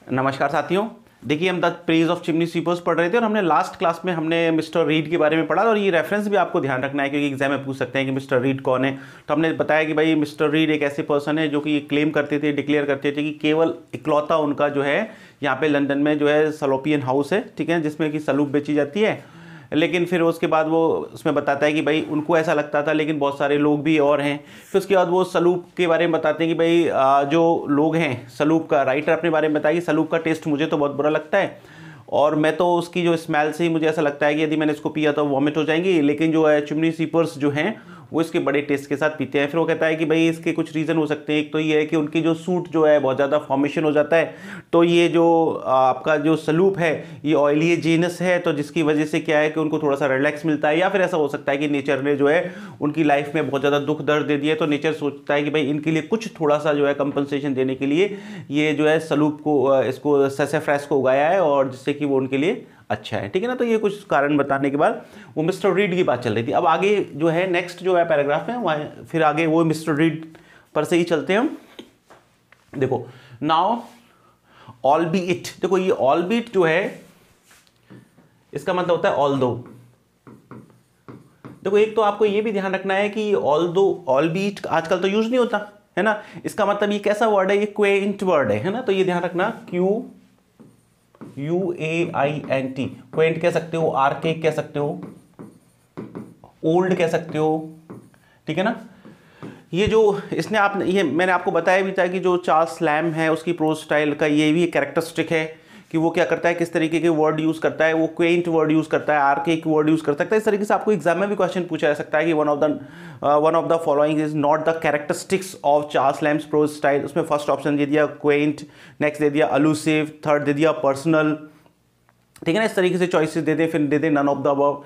नमस्कार साथियों। देखिए, हम the praise of chimney sweepers पढ़ रहे थे और हमने लास्ट क्लास में हमने मिस्टर रीड के बारे में पढ़ा और ये रेफरेंस भी आपको ध्यान रखना है क्योंकि एग्जाम में पूछ सकते हैं कि मिस्टर रीड कौन है। तो हमने बताया कि भाई मिस्टर रीड एक ऐसे पर्सन है जो कि क्लेम करते थे, डिक्लेयर करते थे कि केवल इकलौता उनका जो है यहाँ पे लंदन में जो है सलोपियन हाउस है, ठीक है, जिसमें कि सलूप बेची जाती है। लेकिन फिर उसके बाद वो उसमें बताता है कि भाई उनको ऐसा लगता था, लेकिन बहुत सारे लोग भी और हैं। फिर उसके बाद वो सलूप के बारे में बताते हैं कि भाई जो लोग हैं, सलूप का राइटर अपने बारे में बताया कि सलूप का टेस्ट मुझे तो बहुत बुरा लगता है और मैं तो उसकी जो स्मेल से ही मुझे ऐसा लगता है कि यदि मैंने इसको पिया तो वॉमिट हो जाएंगी, लेकिन जो है चिमनी स्वीपर्स जो हैं वो इसके बड़े टेस्ट के साथ पीते हैं। फिर वो कहता है कि भाई इसके कुछ रीज़न हो सकते हैं। एक तो ये है कि उनकी जो सूट जो है बहुत ज़्यादा फॉर्मेशन हो जाता है, तो ये जो आपका जो सलूप है ये ऑयली जीनस है, तो जिसकी वजह से क्या है कि उनको थोड़ा सा रिलैक्स मिलता है। या फिर ऐसा हो सकता है कि नेचर ने जो है उनकी लाइफ में बहुत ज़्यादा दुख दर्द दे दिया, तो नेचर सोचता है कि भाई इनके लिए कुछ थोड़ा सा जो है कंपनसेशन देने के लिए ये जो है सलूप को इसको सैसफ्रैस को उगाया है और जिससे कि वो उनके लिए अच्छा है, ठीक है ना। तो ये कुछ कारण बताने के बाद वो मिस्टर रीड की बात चल रही थी। अब आगे जो है नेक्स्ट जो है पैराग्राफ है वहाँ फिर आगे वो मिस्टर रीड पर से ही चलते हैं हम। देखो, नाउ ऑल बी इट, देखो ये ऑल बी इट जो है इसका मतलब होता है ऑल दो। देखो, एक तो आपको ये भी ध्यान रखना है कि ऑल दो ऑल बी इट आजकल तो यूज नहीं होता है ना। इसका मतलब ये कैसा वर्ड है, ये क्वेंट वर्ड है ना। तो ये ध्यान रखना, QUAINT, क्वेंट कह सकते हो, आर्केक कह सकते हो, ओल्ड कह सकते हो, ठीक है ना। ये जो इसने आप ये मैंने आपको बताया भी था कि जो चार्ल्स लैम है उसकी प्रोज स्टाइल का ये भी कैरेक्टरिस्टिक है कि वो क्या करता है, किस तरीके के वर्ड यूज करता है। वो क्वेंट वर्ड यूज करता है, आर्केक वर्ड यूज कर सकता है। इस तरीके से आपको एग्जाम में भी क्वेश्चन पूछा जा सकता है कि one of the following is not the characteristics of Charles Lamb's prose style. उसमें फर्स्ट ऑप्शन दे दिया क्वेंट, नेक्स्ट दे दिया अलूसिव, थर्ड दे दिया पर्सनल, ठीक है ना। इस तरीके से चॉइसेस दे दें, फिर दे दें नन ऑफ द अबव,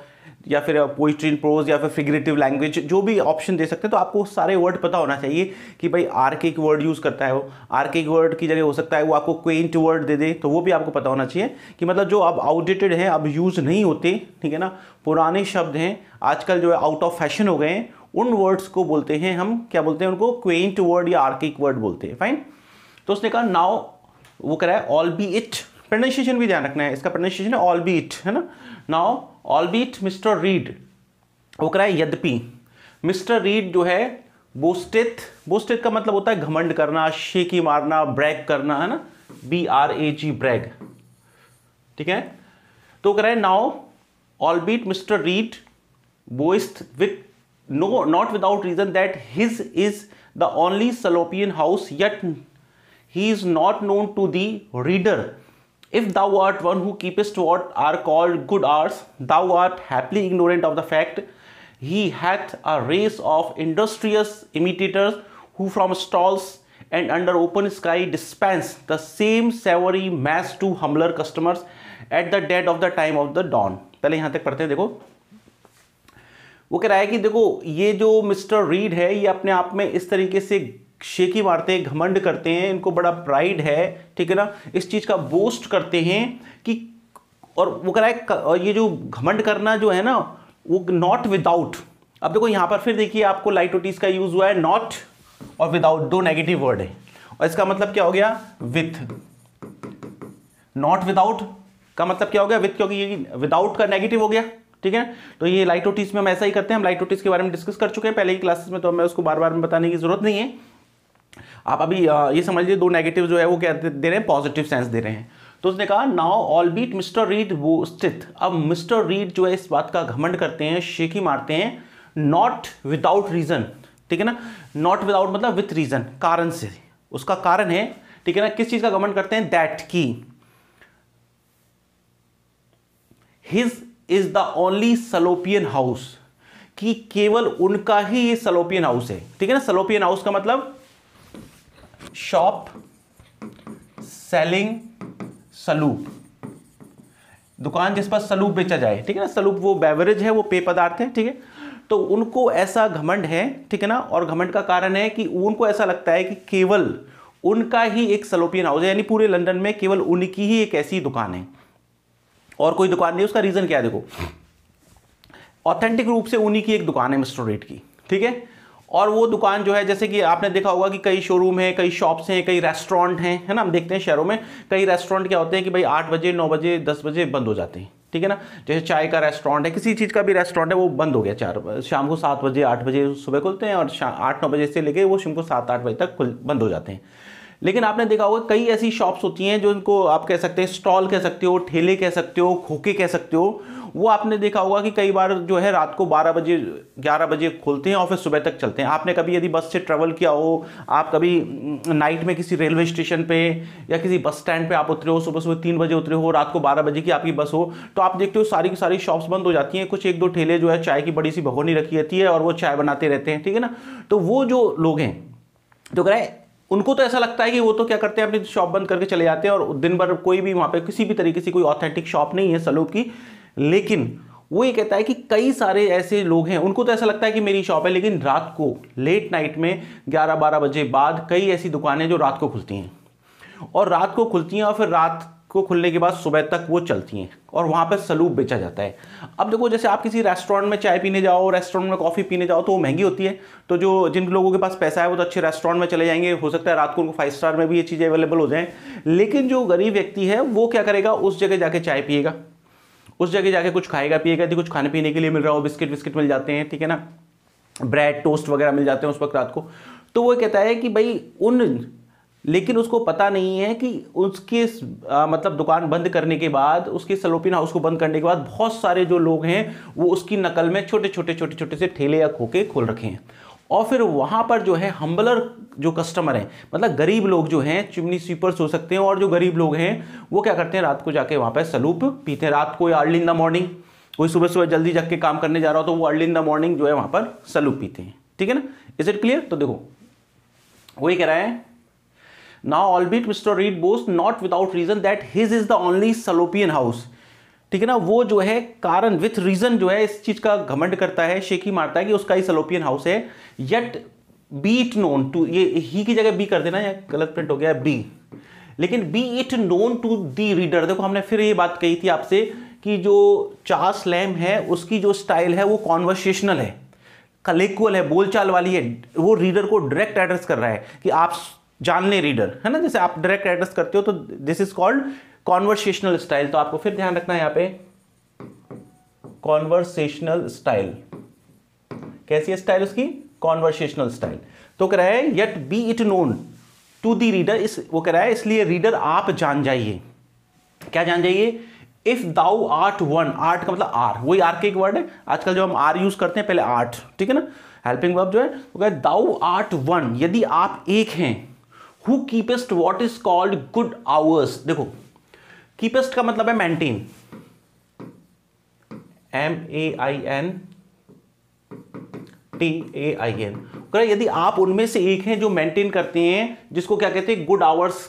या फिर पोइट्री इन प्रोज, या फिर फिगरेटिव लैंग्वेज, जो भी ऑप्शन दे सकते हैं। तो आपको सारे वर्ड पता होना चाहिए कि भाई आर्केक वर्ड यूज़ करता है वो, आर्केक वर्ड की जगह हो सकता है वो आपको क्वेंट वर्ड दे दे, तो वो भी आपको पता होना चाहिए कि मतलब जो अब आउटडेटेड हैं, अब यूज़ नहीं होते, ठीक है ना, पुराने शब्द हैं, आजकल जो है आउट ऑफ फैशन हो गए हैं, उन वर्ड्स को बोलते हैं हम क्या बोलते हैं, उनको क्वेंट वर्ड या आर्केक वर्ड बोलते हैं। फाइन। तो उसने कहा नाउ वो कह रहा है ऑल बी इट, प्रोनाउंसिएशन भी ध्यान रखना है, इसका प्रोनाउंसिएशन है ऑल बी इट, है ना। Now albeit mister read, वो कह रहा है यद्यपि मिस्टर रीड जो है बोस्टेथ, बोस्टेथ का मतलब होता है घमंड करना, शेकी मारना, ब्रैग करना, है ना, BRAG ब्रैग, ठीक है। तो कह रहा है now albeit mister Reed boasteth no not without reason that his is the only Salopian house, yet he is not known to the reader. If thou art one who keepest what are called good arts, thou art happily ignorant of the fact he hath a race of industrious imitators who from stalls and under open sky dispense the same savory mass to humbler customers at the dead of the time of the dawn. पहले यहाँ तक पढ़ते हैं। देखो, वो कह रहा है कि देखो ये जो मिस्टर रीड है ये अपने आप में इस तरीके से शेकी मारते हैं, घमंड करते हैं, इनको बड़ा प्राइड है, ठीक है ना, इस चीज़ का बोस्ट करते हैं कि, और वो कह रहा है और ये जो घमंड करना जो है ना वो नॉट विदाउट। अब देखो यहाँ पर फिर देखिए आपको लाइटोटिस का यूज हुआ है, नॉट और विदाउट, दो नेगेटिव वर्ड है और इसका मतलब क्या हो गया, विथ। नॉट विदाउट का मतलब क्या हो गया, विथ, क्योंकि ये विदाउट का नेगेटिव हो गया, ठीक है। तो ये लाइटोटिस में हम ऐसा ही करते हैं, हम लाइटोटिस के बारे में डिस्कस कर चुके हैं पहले की क्लासेस में, तो हमें उसको बार बार बताने की जरूरत नहीं है। आप अभी ये समझ लीजिए दो नेगेटिव जो है वो क्या दे रहे हैं, पॉजिटिव सेंस दे रहे हैं। तो उसने कहा now albeit mister Reed boasteth, अब मिस्टर रीड जो है इस बात का घमंड करते हैं, शेकी मारते हैं, नॉट विदाउट रीजन, ठीक है ना। नॉट विदाउट मतलब विथ रीजन, कारण से, उसका कारण है, ठीक है ना। किस चीज का घमंड करते हैं, दैट की his is the only Salopian house, कि केवल उनका ही ये सलोपियन हाउस है, ठीक है ना। सलोपियन हाउस का मतलब शॉप सेलिंग सलूप, दुकान जिस पर सलूप बेचा जाए, ठीक है ना। सलूप वो बेवरेज है, वो पेय पदार्थ है, ठीक है। तो उनको ऐसा घमंड है, ठीक है ना, और घमंड का कारण है कि उनको ऐसा लगता है कि केवल उनका ही एक सलोपियन हाउस है, यानी पूरे लंदन में केवल उनकी ही एक ऐसी दुकान है और कोई दुकान नहीं। उसका रीजन क्या है, देखो, ऑथेंटिक रूप से उन्हीं की एक दुकान है मिस्टर रीड की, ठीक है। और वो दुकान जो है, जैसे कि आपने देखा होगा कि कई शोरूम है, कई शॉप्स हैं, कई रेस्टोरेंट हैं, है ना, हम देखते हैं शहरों में कई रेस्टोरेंट क्या होते हैं कि भाई 8 बजे 9 बजे 10 बजे बंद हो जाते हैं, ठीक है ना। जैसे चाय का रेस्टोरेंट है, किसी चीज़ का भी रेस्टोरेंट है, वो बंद हो गया शाम को 7 बजे 8 बजे सुबह खुलते हैं, और 8-9 बजे से लेके वो शाम को 7-8 बजे तक बंद हो जाते हैं। लेकिन आपने देखा होगा कई ऐसी शॉप्स होती हैं जो इनको आप कह सकते हैं स्टॉल कह सकते हो, ठेले कह सकते हो, खोखे कह सकते हो। वो आपने देखा होगा कि कई बार जो है रात को 12 बजे 11 बजे खोलते हैं और फिर सुबह तक चलते हैं। आपने कभी यदि बस से ट्रेवल किया हो, आप कभी नाइट में किसी रेलवे स्टेशन पे या किसी बस स्टैंड पे आप उतरे हो, सुबह सुबह 3 बजे उतरे हो, रात को 12 बजे की आपकी बस हो, तो आप देखते हो सारी की सारी शॉप्स बंद हो जाती हैं। कुछ 1-2 ठेले जो है चाय की बड़ी सी भगोनी रखी रहती है और वो चाय बनाते रहते हैं, ठीक है ना। तो वो जो लोग हैं जो कह रहे हैं, उनको तो ऐसा लगता है कि वो तो क्या करते हैं अपनी शॉप बंद करके चले जाते हैं और दिन भर कोई भी वहाँ पे किसी भी तरीके से कोई ऑथेंटिक शॉप नहीं है सलूब की। लेकिन वो ये कहता है कि कई सारे ऐसे लोग हैं, उनको तो ऐसा लगता है कि मेरी शॉप है, लेकिन रात को लेट नाइट में 11-12 बजे बाद कई ऐसी दुकानें जो रात को खुलती हैं, और रात को खुलती हैं और फिर रात को खुलने के बाद सुबह तक वो चलती हैं और वहाँ पर सलूब बेचा जाता है। अब देखो, जैसे आप किसी रेस्टोरेंट में चाय पीने जाओ, रेस्टोरेंट में कॉफ़ी पीने जाओ, तो वो महंगी होती है। तो जो जिन लोगों के पास पैसा है वो तो अच्छे रेस्टोरेंट में चले जाएंगे, हो सकता है रात को उनको 5 स्टार में भी ये चीज़ें अवेलेबल हो जाएं। लेकिन जो गरीब व्यक्ति है वो क्या करेगा, उस जगह जाके चाय पिएगा, उस जगह जाके कुछ खाएगा पिएगा। यदि कुछ खाने पीने के लिए मिल रहा हो, बिस्किट मिल जाते हैं, ठीक है ना, ब्रेड टोस्ट वगैरह मिल जाते हैं उस वक्त रात को, तो वो कहता है कि भाई लेकिन उसको पता नहीं है कि उसके मतलब दुकान बंद करने के बाद, उसके सलोपिन हाउस को बंद करने के बाद बहुत सारे जो लोग हैं वो उसकी नकल में छोटे छोटे से ठेले या खोखे खोल रखे हैं। और फिर वहाँ पर जो है हम्बलर जो कस्टमर हैं, मतलब गरीब लोग जो हैं, चिमनी स्वीपर्स हो सकते हैं, और जो गरीब लोग हैं वो क्या करते हैं, रात को जाके वहाँ पर सलूप पीते हैं। रात को या अर्ली इन द मॉर्निंग, कोई सुबह सुबह जल्दी जग के काम करने जा रहा हो तो वो अर्ली इन द मॉर्निंग जो है वहाँ पर सलूप पीते हैं, ठीक है ना। Is it clear? तो देखो वही कह रहा है, Now, albeit Mr. Reed boasts not without reason that his is the only Salopian house, ठीक है ना। वो जो है कारण विथ रीजन जो है इस चीज का घमंड करता है, शेखी मारता है कि उसका ही सलोपियन हाउस है। Yet be it known to, ये ही की जगह बी कर देना, या गलत प्रिंट हो गया है बी, लेकिन be it known to the reader. देखो हमने फिर ये बात कही थी आपसे कि जो चार्ल्स लैम्ब है उसकी जो स्टाइल है वो कॉन्वर्सेशनल है, कलेक्चुअल है, बोलचाल वाली है। वो रीडर को डायरेक्ट एड्रेस कर रहा है कि आप जान ले रीडर, है ना, जैसे आप डायरेक्ट एड्रेस करते हो, तो this is called conversational style. तो आपको फिर ध्यान रखना है यहाँ पे कॉन्वर्सेशनल स्टाइल। कैसी है स्टाइल उसकी? Conversational style. तो कह रहा है yet be it known to the reader, इस वो कह रहा है इसलिए रीडर आप जान जाइए। क्या जान जाइए? If thou art one, art का मतलब आर, वही आर के एक वर्ड है, आजकल जो हम आर यूज करते हैं, पहले आर्ट, ठीक है ना, हेल्पिंग वर्ब जो है, तो कह दाउ आर्ट वन, यदि आप एक हैं, who keepest what is called good hours. देखो कीपेस्ट का मतलब है मेंटेन, MAINTAIN। यदि आप उनमें से एक हैं जो मेंटेन करते हैं, जिसको क्या कहते हैं, गुड आवर्स।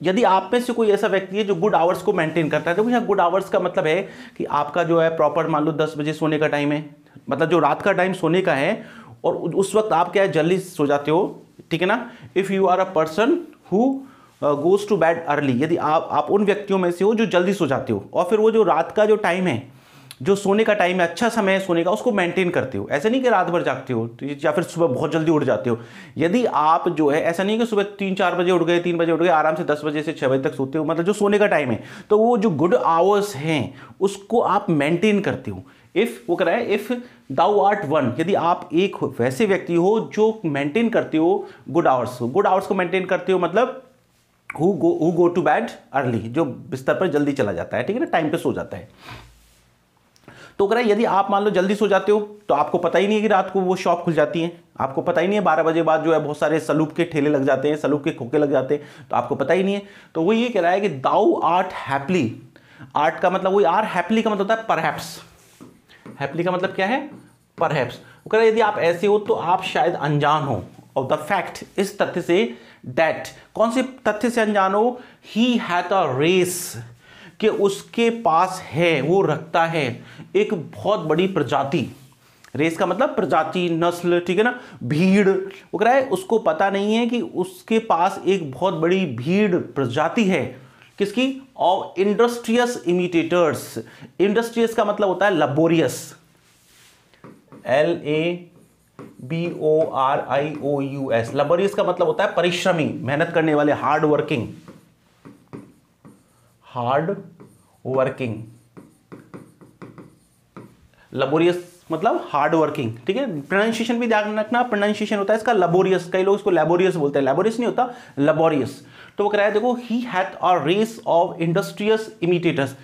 यदि आप में से कोई ऐसा व्यक्ति है जो गुड आवर्स को मेंटेन करता है, तो यहाँ गुड आवर्स का मतलब है कि आपका जो है प्रॉपर मान लो 10 बजे सोने का टाइम है, मतलब जो रात का टाइम सोने का है, और उस वक्त आप क्या है जल्दी सो जाते हो, ठीक है ना। If you are a person who goes to bed early, यदि आप उन व्यक्तियों में से हो जो जल्दी सो जाते हो, और फिर वो जो रात का जो टाइम है, जो सोने का टाइम है, अच्छा समय है सोने का, उसको मेंटेन करते हो। ऐसे नहीं कि रात भर जागते हो या फिर सुबह बहुत जल्दी उठ जाते हो। यदि आप जो है, ऐसा नहीं कि सुबह 3-4 बजे उठ गए, 3 बजे उठ गए, आराम से 10 बजे से 6 बजे तक सोते हो, मतलब जो सोने का टाइम है, तो वो जो गुड आवर्स हैं उसको आप मेंटेन करते हो। इफ वो कह रहा है इफ दाउ आर्ट वन, यदि आप एक वैसे व्यक्ति हो जो मेंटेन करते हो गुड आवर्स। गुड आवर्स को मेंटेन करते हो मतलब who go to bed early, जो बिस्तर पर जल्दी चला जाता है, ठीक है ना, टाइम पे सो जाता है। तो कह रहा है यदि आप मान लो जल्दी सो जाते हो, तो आपको पता ही नहीं है कि रात को वो शॉप खुल जाती है, आपको पता ही नहीं है 12 बजे बाद जो है बहुत सारे सलूब के ठेले लग जाते हैं, सलूब के खोखे लग जाते हैं, तो आपको पता ही नहीं है। तो वो ये कह रहा है कि दाउ आर्ट हैप्पली, आर्ट का मतलब वही आर, हैप्पली का मतलब होता है परहैप्स। हैप्पली का मतलब क्या है? परहैप्स। वो कह रहा है यदि आप ऐसे हो तो आप शायद अनजान हो ऑफ द फैक्ट, इस तथ्य से, दैट, कौन से तथ्य से अनजान हो? ही हैड अ रेस, कि उसके पास है, वो रखता है एक बहुत बड़ी प्रजाति। रेस का मतलब प्रजाति, नस्ल, ठीक है ना, भीड़। वो कह रहा है उसको पता नहीं है कि उसके पास एक बहुत बड़ी भीड़, प्रजाति है, किसकी? Of industrious इमिटेटर्स। इंडस्ट्रियस का मतलब होता है लबोरियस, LABORIOUS, BORIOUS। लेबोरियस का मतलब होता है परिश्रमी, मेहनत करने वाले, hard working, hard working. Laborious मतलब हार्ड वर्किंग, ठीक है। प्रोनाउंसिएशन भी ध्यान रखना, प्रोनाउंसिएशन होता है इसका लेबोरियस, कई लोग इसको लेबोरियस बोलते हैं, लेबोरियस नहीं होता, लेबोरियस। तो वो कह रहा है देखो, he hath a race of industrious imitators.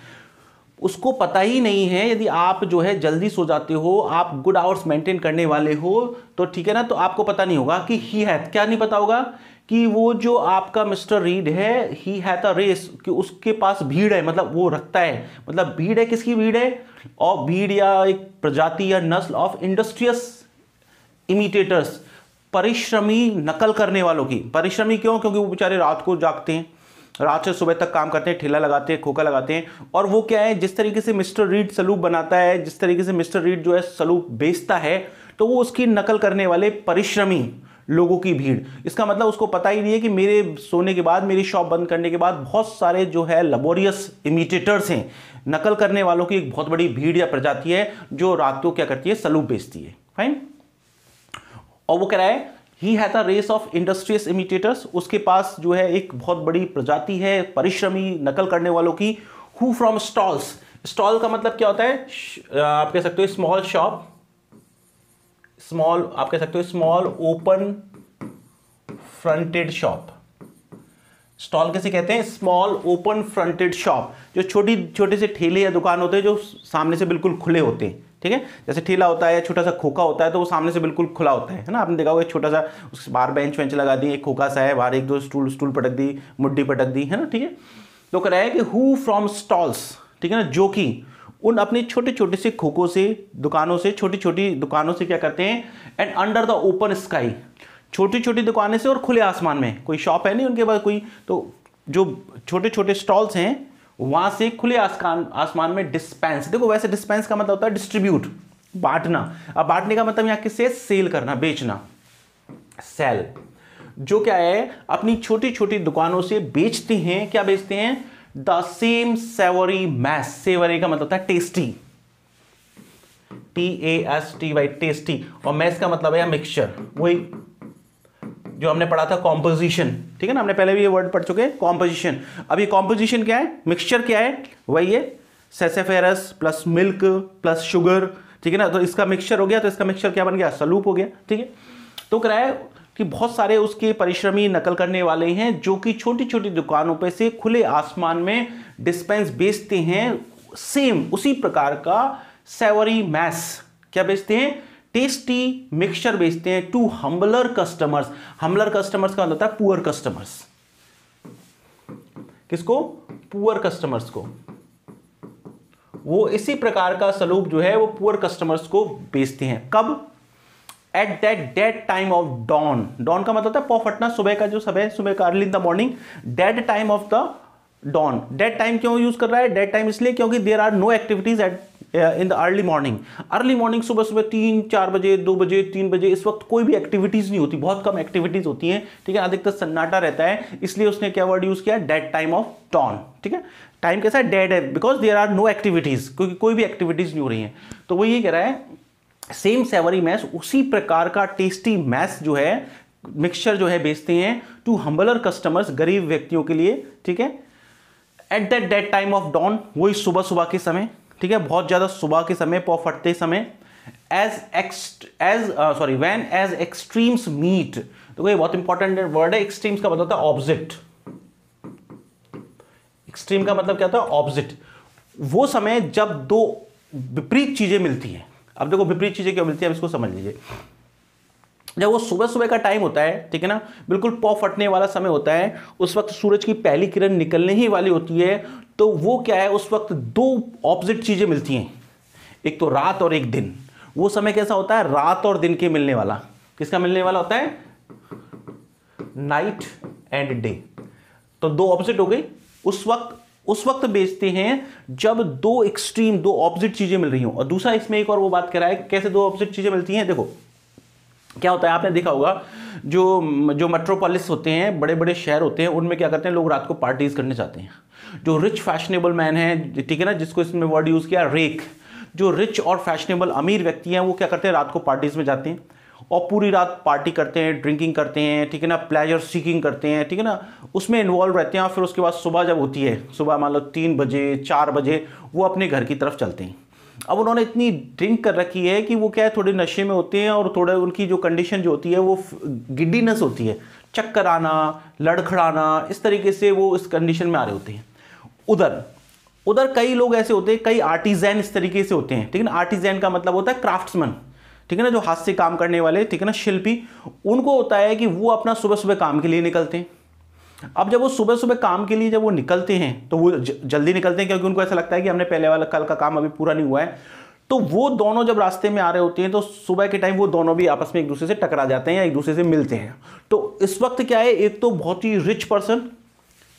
उसको पता ही नहीं है, यदि आप जो है जल्दी सो जाते हो, आप गुड आवर्स मेंटेन करने वाले हो, तो ठीक है ना, तो आपको पता नहीं होगा कि ही हैथ, क्या नहीं पता होगा कि वो जो आपका मिस्टर रीड है, ही हैथ अ रेस, कि उसके पास भीड़ है, मतलब वो रखता है, मतलब भीड़ है, किसकी भीड़ है, और भीड़ या एक प्रजाति या नस्ल ऑफ इंडस्ट्रियस इमिटेटर्स, परिश्रमी नकल करने वालों की। परिश्रमी क्यों? क्योंकि वो बेचारे रात को जागते हैं, रात से सुबह तक काम करते हैं, ठेला लगाते हैं, खोखा लगाते हैं, और वो क्या है, जिस तरीके से मिस्टर रीड सलूप बनाता है, जिस तरीके से मिस्टर रीड जो है सलूप बेचता है, तो वो उसकी नकल करने वाले परिश्रमी लोगों की भीड़। इसका मतलब उसको पता ही नहीं है कि मेरे सोने के बाद, मेरी शॉप बंद करने के बाद बहुत सारे जो है लेबोरियस इमिटेटर्स हैं, नकल करने वालों की एक बहुत बड़ी भीड़ या प्रजाति है जो रात को क्या करती है, सलूप बेचती है। फाइन। और वो कह रहा है he hath a race of industrious imitators, उसके पास जो है एक बहुत बड़ी प्रजाति है परिश्रमी नकल करने वालों की। हु फ्रॉम स्टॉल्स, स्टॉल का मतलब क्या होता है, आप कह सकते हो स्मॉल शॉप, स्मॉल, आप कह सकते हो small open fronted shop. Stall कैसे कहते हैं, स्मॉल ओपन फ्रंटेड शॉप, जो छोटी छोटे से ठेले या दुकान होते हैं जो सामने से बिल्कुल खुले होते हैं, ठीक है। जैसे ठेला होता है या छोटा सा खोखा होता है तो वो सामने से बिल्कुल खुला होता है ना, आपने देखा होगा, छोटा सा उसके बाहर बेंच वेंच लगा दी, एक खोखा सा है, बाहर एक दो स्टूल पटक दी, मुड्डी पटक दी, है ना, ठीक है। तो कह रहा है कि हु फ्रॉम स्टॉल्स, ठीक है ना, जो कि उन अपने छोटे छोटे से खोखों से, दुकानों से, छोटी छोटी दुकानों से क्या करते हैं, and under the open sky, छोटी छोटी दुकानें से और खुले आसमान में, कोई शॉप है नहीं उनके पास कोई, तो जो छोटे छोटे स्टॉल्स हैं वहां से खुले आसमान में डिस्पेंस। देखो वैसे डिस्पेंस का मतलब होता है डिस्ट्रीब्यूट, बांटना। अब बांटने का मतलब यहां किससे, सेल करना, बेचना, सेल। जो क्या है, अपनी छोटी छोटी दुकानों से बेचते हैं, क्या बेचते हैं, the same savoury mess. Savoury का मतलब होता है टेस्टी, TASTY, टेस्टी, और मैस का मतलब है मिक्सचर, वही जो हमने पढ़ा था कॉम्पोजिशन, ठीक है ना, हमने पहले भी ये वर्ड पढ़ चुके हैं, कॉम्पोजिशन। अब ये कॉम्पोजिशन क्या है, मिक्सचर क्या है, वही है सेसेफेरस प्लस मिल्क प्लस शुगर, ठीक है ना, तो इसका मिक्सचर हो गया, तो इसका मिक्सचर क्या बन गया, सलूप हो गया, ठीक है। तो कह रहा है कि बहुत सारे उसके परिश्रमी नकल करने वाले हैं जो कि छोटी छोटी दुकानों पे से खुले आसमान में डिस्पेंस बेचते हैं, सेम उसी प्रकार का सेवरी मैस क्या बेचते हैं, टेस्टी मिक्सचर बेचते हैं, to humbler customers. Humbler customers का मतलब होता है पुअर कस्टमर्स। किसको, पुअर कस्टमर्स को। वो इसी प्रकार का सलूप जो है वो पुअर कस्टमर्स को बेचते हैं। कब, at that dead time of dawn. Dawn का मतलब होता है पौफटना, सुबह का जो सुबह का early in the morning, dead time of the dawn. Dead time क्यों यूज कर रहा है, डेड टाइम इसलिए क्योंकि there are no activities at in the early morning. Early morning सुबह सुबह 3-4 बजे, 2 बजे, 3 बजे, इस वक्त कोई भी एक्टिविटीज नहीं होती, बहुत कम एक्टिविटीज होती हैं, ठीक है, अधिकतर सन्नाटा रहता है, इसलिए उसने क्या वर्ड यूज किया, डेड टाइम ऑफ डॉन, ठीक है। टाइम कैसा है, डेड है, because there are no activities, क्योंकि कोई भी एक्टिविटीज नहीं हो रही है। तो वो ये कह रहा है सेम सेवरी मैस, उसी प्रकार का टेस्टी मैस जो है, मिक्सचर जो है बेचते हैं टू हम्बलर कस्टमर्स, गरीब व्यक्तियों के लिए, ठीक है। At that dead time of dawn, वही सुबह सुबह के समय, ठीक है, बहुत ज्यादा सुबह के समय, पौ फटते समय। व्हेन एज एक्सट्रीम्स मीट, तो ये बहुत इंपॉर्टेंट वर्ड है, एक्सट्रीम्स का मतलब होता है ऑपोजिट। एक्सट्रीम का मतलब क्या होता है, ऑपोजिट। वो समय जब दो विपरीत चीजें मिलती हैं। अब देखो विपरीत चीजें क्यों मिलती है, अब इसको समझ लीजिए। जब वो सुबह सुबह का टाइम होता है, ठीक है ना, बिल्कुल पौ फटने वाला समय होता है, उस वक्त सूरज की पहली किरण निकलने ही वाली होती है, तो वो क्या है, उस वक्त दो ऑपोजिट चीजें मिलती हैं, एक तो रात और एक दिन। वो समय कैसा होता है, रात और दिन के मिलने वाला। किसका मिलने वाला होता है, नाइट एंड डे। तो दो ऑपोजिट हो गई। उस वक्त बेचते हैं जब दो एक्सट्रीम, दो ऑपोजिट चीजें मिल रही हो। और दूसरा इसमें एक और वो बात कर रहा है, कैसे दो ऑपोजिट चीजें मिलती हैं। देखो क्या होता है, आपने देखा होगा जो मेट्रोपोलिस होते हैं, बड़े बड़े शहर होते हैं, उनमें क्या करते हैं, लोग रात को पार्टीज करने जाते हैं। जो रिच फैशनेबल मैन है, ठीक है ना, जिसको इसमें वर्ड यूज किया रेक, जो रिच और फैशनेबल अमीर व्यक्ति हैं, वो क्या करते हैं, रात को पार्टीज में जाते हैं। और पूरी रात पार्टी करते हैं, ड्रिंकिंग करते हैं, ठीक है ना, प्लेजर सीकिंग करते हैं, ठीक है ना, उसमें इन्वॉल्व रहते हैं। और फिर उसके बाद सुबह जब होती है, सुबह मान लो 3 बजे 4 बजे वो अपने घर की तरफ चलते हैं। अब उन्होंने इतनी ड्रिंक कर रखी है कि वो क्या है, थोड़े नशे में होते हैं और थोड़ा उनकी जो कंडीशन जो होती है वो गिड्डीनेस होती है, चक्कर आना, लड़खड़ाना, इस तरीके से वो इस कंडीशन में आ रहे होते हैं। उधर कई लोग ऐसे होते हैं, कई आर्टिजन इस तरीके से होते हैं, ठीक है ना। आर्टिजन का मतलब होता है क्राफ्ट्समैन, ठीक है ना, जो हाथ से काम करने वाले, ठीक है ना, शिल्पी। उनको होता है कि वो अपना सुबह सुबह काम के लिए निकलते हैं। अब जब वो सुबह सुबह काम के लिए जब वो निकलते हैं तो वो जल्दी निकलते हैं, क्योंकि उनको ऐसा लगता है कि हमने पहले वाला कल का काम अभी पूरा नहीं हुआ है। तो वो दोनों जब रास्ते में आ रहे होते हैं तो सुबह के टाइम वो दोनों भी आपस में एक दूसरे से टकरा जाते हैं या एक दूसरे से मिलते हैं। तो इस वक्त क्या है, एक तो बहुत ही रिच पर्सन,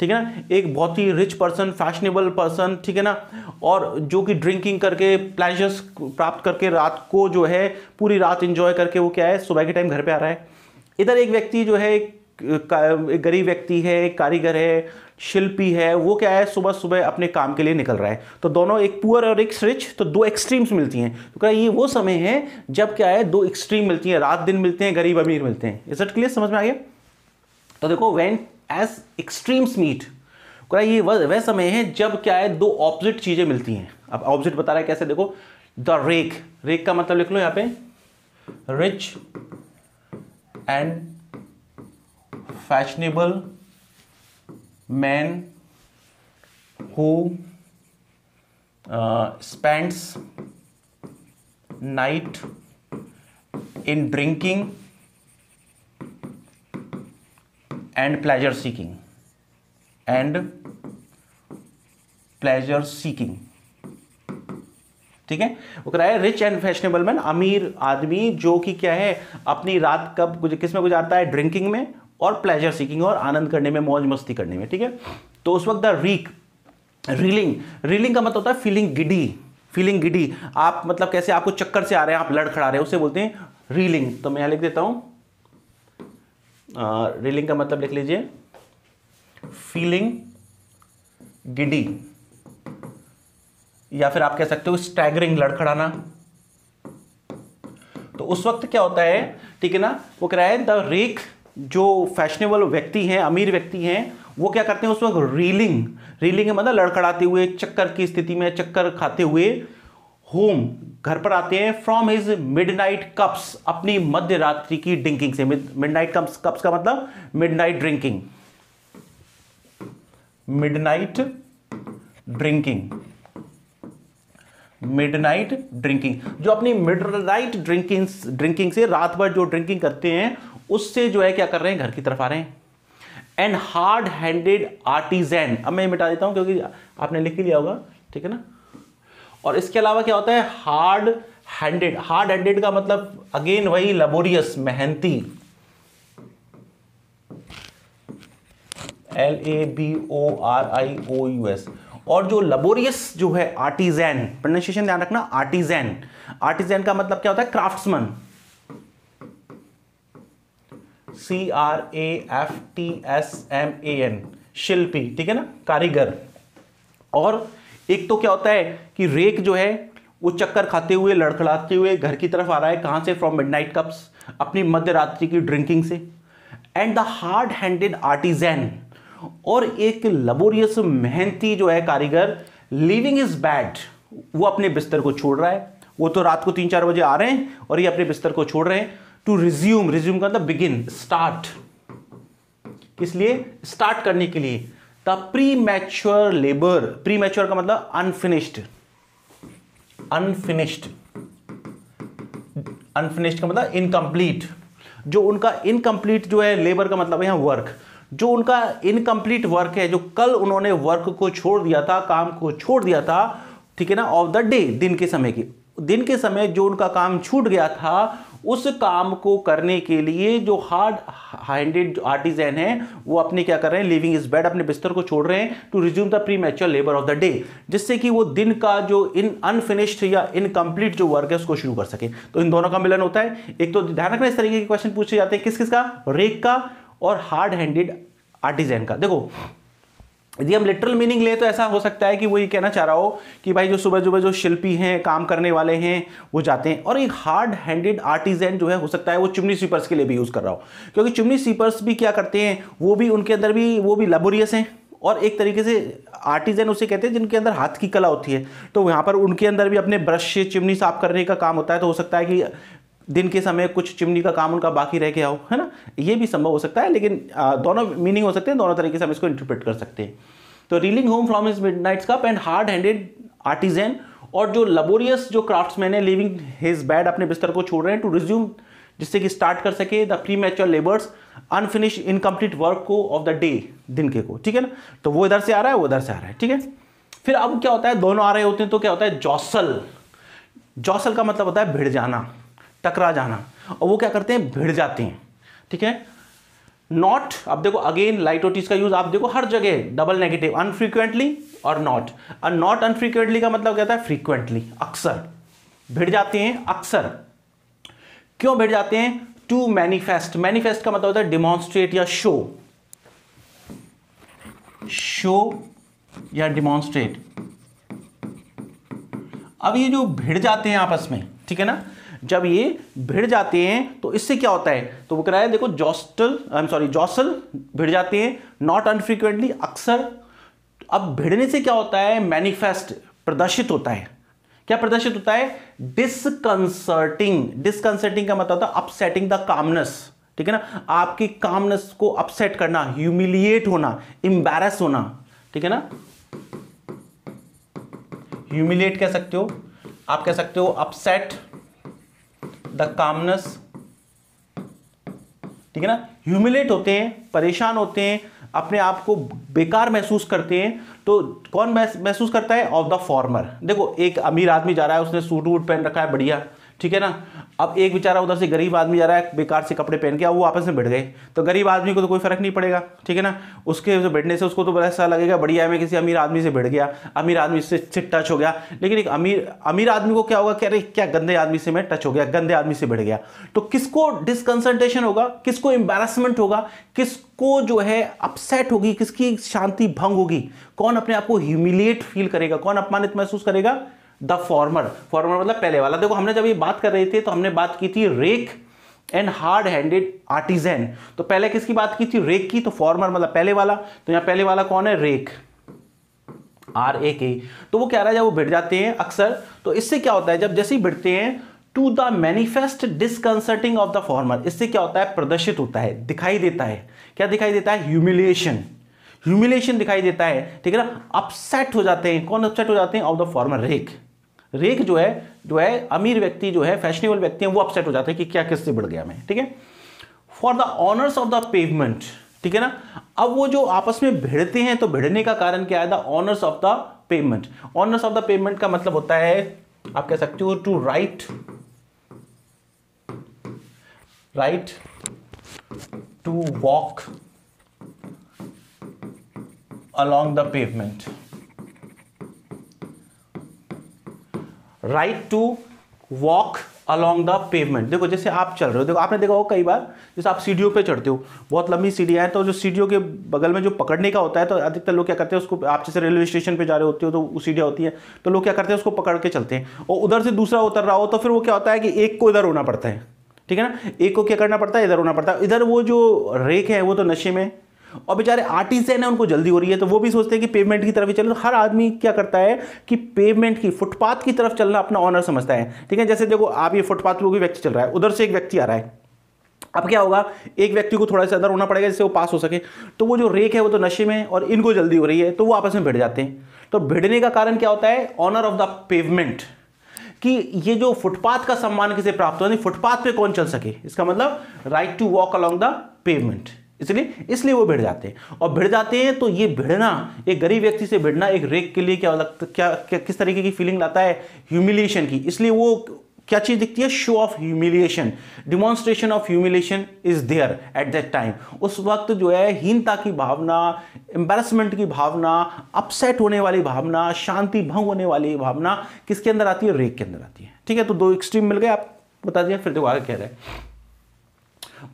ठीक है ना, एक बहुत ही रिच पर्सन, फैशनेबल पर्सन, ठीक है ना, और जो कि ड्रिंकिंग करके प्लेजर्स प्राप्त करके रात को जो है पूरी रात एंजॉय करके वो क्या है, सुबह के टाइम घर पे आ रहा है। इधर एक व्यक्ति जो है, एक गरीब व्यक्ति है, एक कारीगर है, शिल्पी है, वो क्या है, सुबह सुबह अपने काम के लिए निकल रहा है। तो दोनों, एक पुअर और एक रिच, तो दो एक्सट्रीम्स मिलती हैं। तो क्या ये वो समय है जब क्या है, दो एक्सट्रीम मिलती हैं, रात दिन मिलते हैं, गरीब अमीर मिलते हैं। इज इट क्लियर, समझ में आ गया? तो देखो, व्हेन एज एक्सट्रीम्स मीट, ये वह समय है जब क्या है, दो ऑपोजिट चीजें मिलती हैं। अब ऑपोजिट बता रहा है कैसे, देखो, द रेक का मतलब लिख लो यहां पे, rich and fashionable man who spends night in drinking and pleasure seeking ठीक है। वो कह रहा है रिच एंड फैशनेबल मैन, अमीर आदमी जो कि क्या है, अपनी रात कब किस में गुजारता है, ड्रिंकिंग में और प्लेजर सीकिंग और आनंद करने में, मौज मस्ती करने में, ठीक है। तो उस वक्त द रीलिंग का मतलब होता है फीलिंग गिडी। आप मतलब कैसे, आपको चक्कर से आ रहे हैं, आप लड़खड़ा रहे हैं, उसे बोलते हैं रीलिंग। तो मैं यहां लिख देता हूं, रीलिंग का मतलब लिख लीजिए फीलिंग गिडी, या फिर आप कह सकते हो स्टैगरिंग, लड़खड़ाना। तो उस वक्त क्या होता है, ठीक है ना, वो कह रहा है द रेक, जो फैशनेबल व्यक्ति हैं, अमीर व्यक्ति हैं, वो क्या करते हैं उस वक्त रीलिंग मतलब लड़खड़ाते हुए, चक्कर की स्थिति में, चक्कर खाते हुए होम, घर पर आते हैं, फ्रॉम हिज मिडनाइट कप्स, अपनी मध्य रात्रि की ड्रिंकिंग से। मिडनाइट कप्स का मतलब मिडनाइट ड्रिंकिंग, जो अपनी मिडनाइट ड्रिंकिंग से, रात भर जो ड्रिंकिंग करते हैं उससे जो है क्या कर रहे हैं, घर की तरफ आ रहे हैं। एंड हार्ड हैंडेड आर्टिजन, अब मैं मिटा देता हूं क्योंकि आपने लिख ही लिया होगा, ठीक है ना। और इसके अलावा क्या होता है, हार्ड हैंडेड का मतलब अगेन वही लबोरियस, मेहनती, LABORIOUS। और जो लबोरियस जो है आर्टिजन, प्रोनाउंसिएशन ध्यान रखना, आर्टिजन का मतलब क्या होता है, क्राफ्ट्समैन, CRAFTSMAN, शिल्पी, ठीक है ना, कारीगर। और एक तो क्या होता है कि रेक जो है वो चक्कर खाते हुए, लड़खड़ाते हुए घर की तरफ आ रहा है, कहां से, फ्रॉम मिडनाइट कप्स, अपनी मध्य रात्रि की ड्रिंकिंग से। And the hard handed artisan, और एक लबोरियस, मेहनती जो है कारीगर, लिविंग इज बैड, वो अपने बिस्तर को छोड़ रहा है। वो तो रात को 3-4 बजे आ रहे हैं और ये अपने बिस्तर को छोड़ रहे हैं। टू रिज्यूम का मतलब बिगिन, स्टार्ट, किस लिए, स्टार्ट करने के लिए। द प्रीमैच्योर लेबर, प्रीमैच्योर का मतलब अनफिनिश्ड का मतलब इनकम्प्लीट, जो उनका इनकम्प्लीट जो है, लेबर का मतलब है वर्क, जो उनका इनकम्प्लीट वर्क है, जो कल उन्होंने वर्क को छोड़ दिया था, काम को छोड़ दिया था, ठीक है ना, ऑफ द डे, दिन के समय जो उनका काम छूट गया था, उस काम को करने के लिए जो हार्ड हैंडेड आर्टिजन है वो अपने क्या कर रहे हैं, लिविंग इज बेड, अपने बिस्तर को छोड़ रहे हैं, to resume the premature labour of the day, जिससे कि वो दिन का जो अनफिनिश्ड या इनकम्प्लीट जो वर्क है उसको शुरू कर सके। तो इन दोनों का मिलन होता है। एक तो ध्यान रखना, इस तरीके के क्वेश्चन पूछे जाते हैं, किस का, रेक का और हार्ड हैंडेड आर्टिजन का। देखो यदि हम लिटरल मीनिंग ले तो ऐसा हो सकता है कि वो ये कहना चाह रहा हो कि भाई जो सुबह सुबह जो शिल्पी हैं, काम करने वाले हैं, वो जाते हैं। और एक हार्ड हैंडेड आर्टिजन जो है, हो सकता है वो चिमनी स्वीपर्स के लिए भी यूज़ कर रहा हो, क्योंकि चिमनी स्वीपर्स भी क्या करते हैं, वो भी उनके अंदर भी वो भी लेबोरियस हैं, और एक तरीके से आर्टिजन उसे कहते हैं जिनके अंदर हाथ की कला होती है। तो यहाँ पर उनके अंदर भी अपने ब्रश से चिमनी साफ करने का काम होता है। तो हो सकता है कि दिन के समय कुछ चिमनी का काम उनका बाकी रह गया हो, है ना, ये भी संभव हो सकता है। लेकिन दोनों मीनिंग हो सकते हैं, दोनों तरीके से हम इसको इंटरप्रेट कर सकते हैं। तो reeling home from his midnight cup and hard handed artisan, और जो लेबोरियस जो क्राफ्ट्समैन है, लिविंग हिज बेड, अपने बिस्तर को छोड़ रहे हैं, टू रिज्यूम, जिससे कि स्टार्ट कर सके the pre mature labours, unfinished incomplete work को ऑफ द डे, दिन के को, ठीक है ना। तो वो इधर से आ रहा है, वो इधर से आ रहा है, ठीक है। फिर अब क्या होता है, दोनों आ रहे होते हैं तो क्या होता है, जॉसल। जॉसल का मतलब होता है भिड़ जाना, टकरा जाना, और वो क्या करते हैं, भिड़ जाते हैं, ठीक है। नॉट, अब देखो अगेन लाइटोटिस का यूज आप देखो हर जगह, डबल नेगेटिव, अनफ्रीक्वेंटली और नॉट। और नॉट अनफ्रीक्वेंटली का मतलब क्या होता है, फ्रीक्वेंटली, अक्सर भिड़ जाते हैं, अक्सर। क्यों भिड़ जाते हैं, टू मैनिफेस्ट, मैनिफेस्ट का मतलब होता है डिमॉन्स्ट्रेट या शो, शो या डिमॉन्स्ट्रेट। अब ये जो भिड़ जाते हैं आपस में, ठीक है ना, जब ये भिड़ जाते हैं तो इससे क्या होता है, तो वो कह रहा है देखो जॉस्टल, आई एम सॉरी, जॉसल, भिड़ जाते हैं, नॉट अनफ्रीक्वेंटली, अक्सर। अब भिड़ने से क्या होता है, मैनिफेस्ट, प्रदर्शित होता है। क्या प्रदर्शित होता है, डिसकंसर्टिंग। डिसकंसर्टिंग का मतलब होता है अपसेटिंग द कामनेस, ठीक है ना, आपकी कामनेस को अपसेट करना, ह्यूमिलिएट होना, एम्बैरस होना, ठीक है ना। ह्यूमिलिएट कह सकते हो, आप कह सकते हो अपसेट द कामनेस, ठीक है ना। ह्यूमिलेट होते हैं, परेशान होते हैं, अपने आप को बेकार महसूस करते हैं। तो कौन महसूस करता है, ऑफ द फॉर्मर। देखो एक अमीर आदमी जा रहा है, उसने सूट वूट पहन रखा है बढ़िया, ठीक है ना। अब एक बेचारा उधर से गरीब आदमी जा रहा है, बेकार से कपड़े पहन के, वो आपस में भिड़ गए, तो गरीब आदमी को तो कोई फर्क नहीं पड़ेगा, ठीक है ना। उसके भिड़ने से उसको तो ऐसा लगेगा बढ़िया है, मैं किसी अमीर आदमी से भिड़ गया, अमीर आदमी से टच हो गया। लेकिन एक अमीर आदमी को क्या होगा, कह रहे क्या गंदे आदमी से मैं टच हो गया, गंदे आदमी से भिड़ गया। तो किसको डिसकंसल्टेशन होगा, किसको एम्बैरसमेंट होगा, किसको जो है अपसेट होगी, किसकी शांति भंग होगी, कौन अपने आप को ह्यूमिलिएट फील करेगा, कौन अपमानित महसूस करेगा, द फॉर्मर। फॉर्मर मतलब पहले वाला। देखो हमने जब ये बात कर रहे थे तो हमने बात की थी rake and hard handed artisan. तो पहले किसकी बात की थी, रेक की। तो फॉर्मर मतलब पहले वाला, तो यहां पहले वाला कौन है, रेक, RAK। तो वो कह रहा है जब वो भिड़ जाते हैं अक्सर, तो इससे क्या होता है, जब जैसे ही भिड़ते हैं, to the manifest disconcerting of the former, इससे क्या होता है, प्रदर्शित होता है, दिखाई देता है। क्या दिखाई देता है, ह्यूमिलिएशन, ह्यूमिलिएशन दिखाई देता है, ठीक है ना। अपसेट हो जाते हैं, कौन अपसेट हो जाते हैं, of the former, rake. Rake जो है अमीर व्यक्ति, जो है फैशनेबल व्यक्ति है, वो अपसेट हो जाते हैं कि क्या किससे बढ़ गया मैं, ठीक है। For the honours of the pavement, ठीक है ना। अब वो जो आपस में भिड़ते हैं, तो भिड़ने का कारण क्या है, the honours of the pavement. Honours of the pavement का मतलब होता है, आप कह सकते हो, to right to walk along the pavement, right to walk along the pavement। देखो जैसे आप चल रहे हो, देखो आपने देखा हो कई बार, जैसे आप सीढ़ियों पे चढ़ते हो, बहुत लंबी सीढ़ियाँ हैं, तो जो सीढ़ियों के बगल में जो पकड़ने का होता है, तो अधिकतर लोग क्या करते हैं, उसको, आप जैसे रेलवे स्टेशन पे जा रहे होते हो तो वो सीढ़ियाँ होती है, तो लोग क्या करते हैं, उसको पकड़ के चलते हैं, और उधर से दूसरा उतर रहा हो, तो फिर वो क्या होता है कि एक को इधर होना पड़ता है, ठीक है ना, एक को क्या करना पड़ता है, इधर होना पड़ता है। इधर वो जो रेक है वो तो नशे में, और बेचारे आर्टिजन है, उनको जल्दी हो रही है, तो वो भी सोचते हैं कि पेवमेंट की तरफ ही चलो। हर आदमी क्या करता है कि पेवमेंट की, फुटपाथ की तरफ चलना अपना ऑनर समझता है, ठीक है। जैसे देखो आप ये फुटपाथ पर कोई व्यक्ति चल रहा है, उधर से एक व्यक्ति आ रहा है, अब क्या होगा, एक व्यक्ति को थोड़ा सा इधर होना पड़ेगा जिससे वो पास हो सके। तो वो जो रेक है वो तो नशे में, और इनको जल्दी हो रही है, तो वो आपस में भिड़ जाते हैं। तो भिड़ने का कारण क्या होता है, ऑनर ऑफ द पेवमेंट, कि ये जो फुटपाथ का सम्मान किसे प्राप्त हो, फुटपाथ पे कौन चल सके, इसका मतलब right to walk along the pavement. इसलिए वो भिड़ जाते हैं। और भिड़ जाते हैं तो ये भिड़ना, एक गरीब व्यक्ति से भिड़ना एक रेक के लिए क्या लगता, क्या किस तरीके की फीलिंग लाता है, ह्यूमिलिएशन की। इसलिए वो क्या चीज दिखती है, show of humiliation, demonstration of humiliation is there at that time. उस वक्त जो है हीनता की भावना, एम्बैरसमेंट की भावना, अपसेट होने वाली भावना, शांति भंग होने वाली भावना किसके अंदर आती है, रेक के अंदर आती है, ठीक है। तो दो एक्सट्रीम मिल गए, आप बता दिया। फिर देखो आगे कह रहे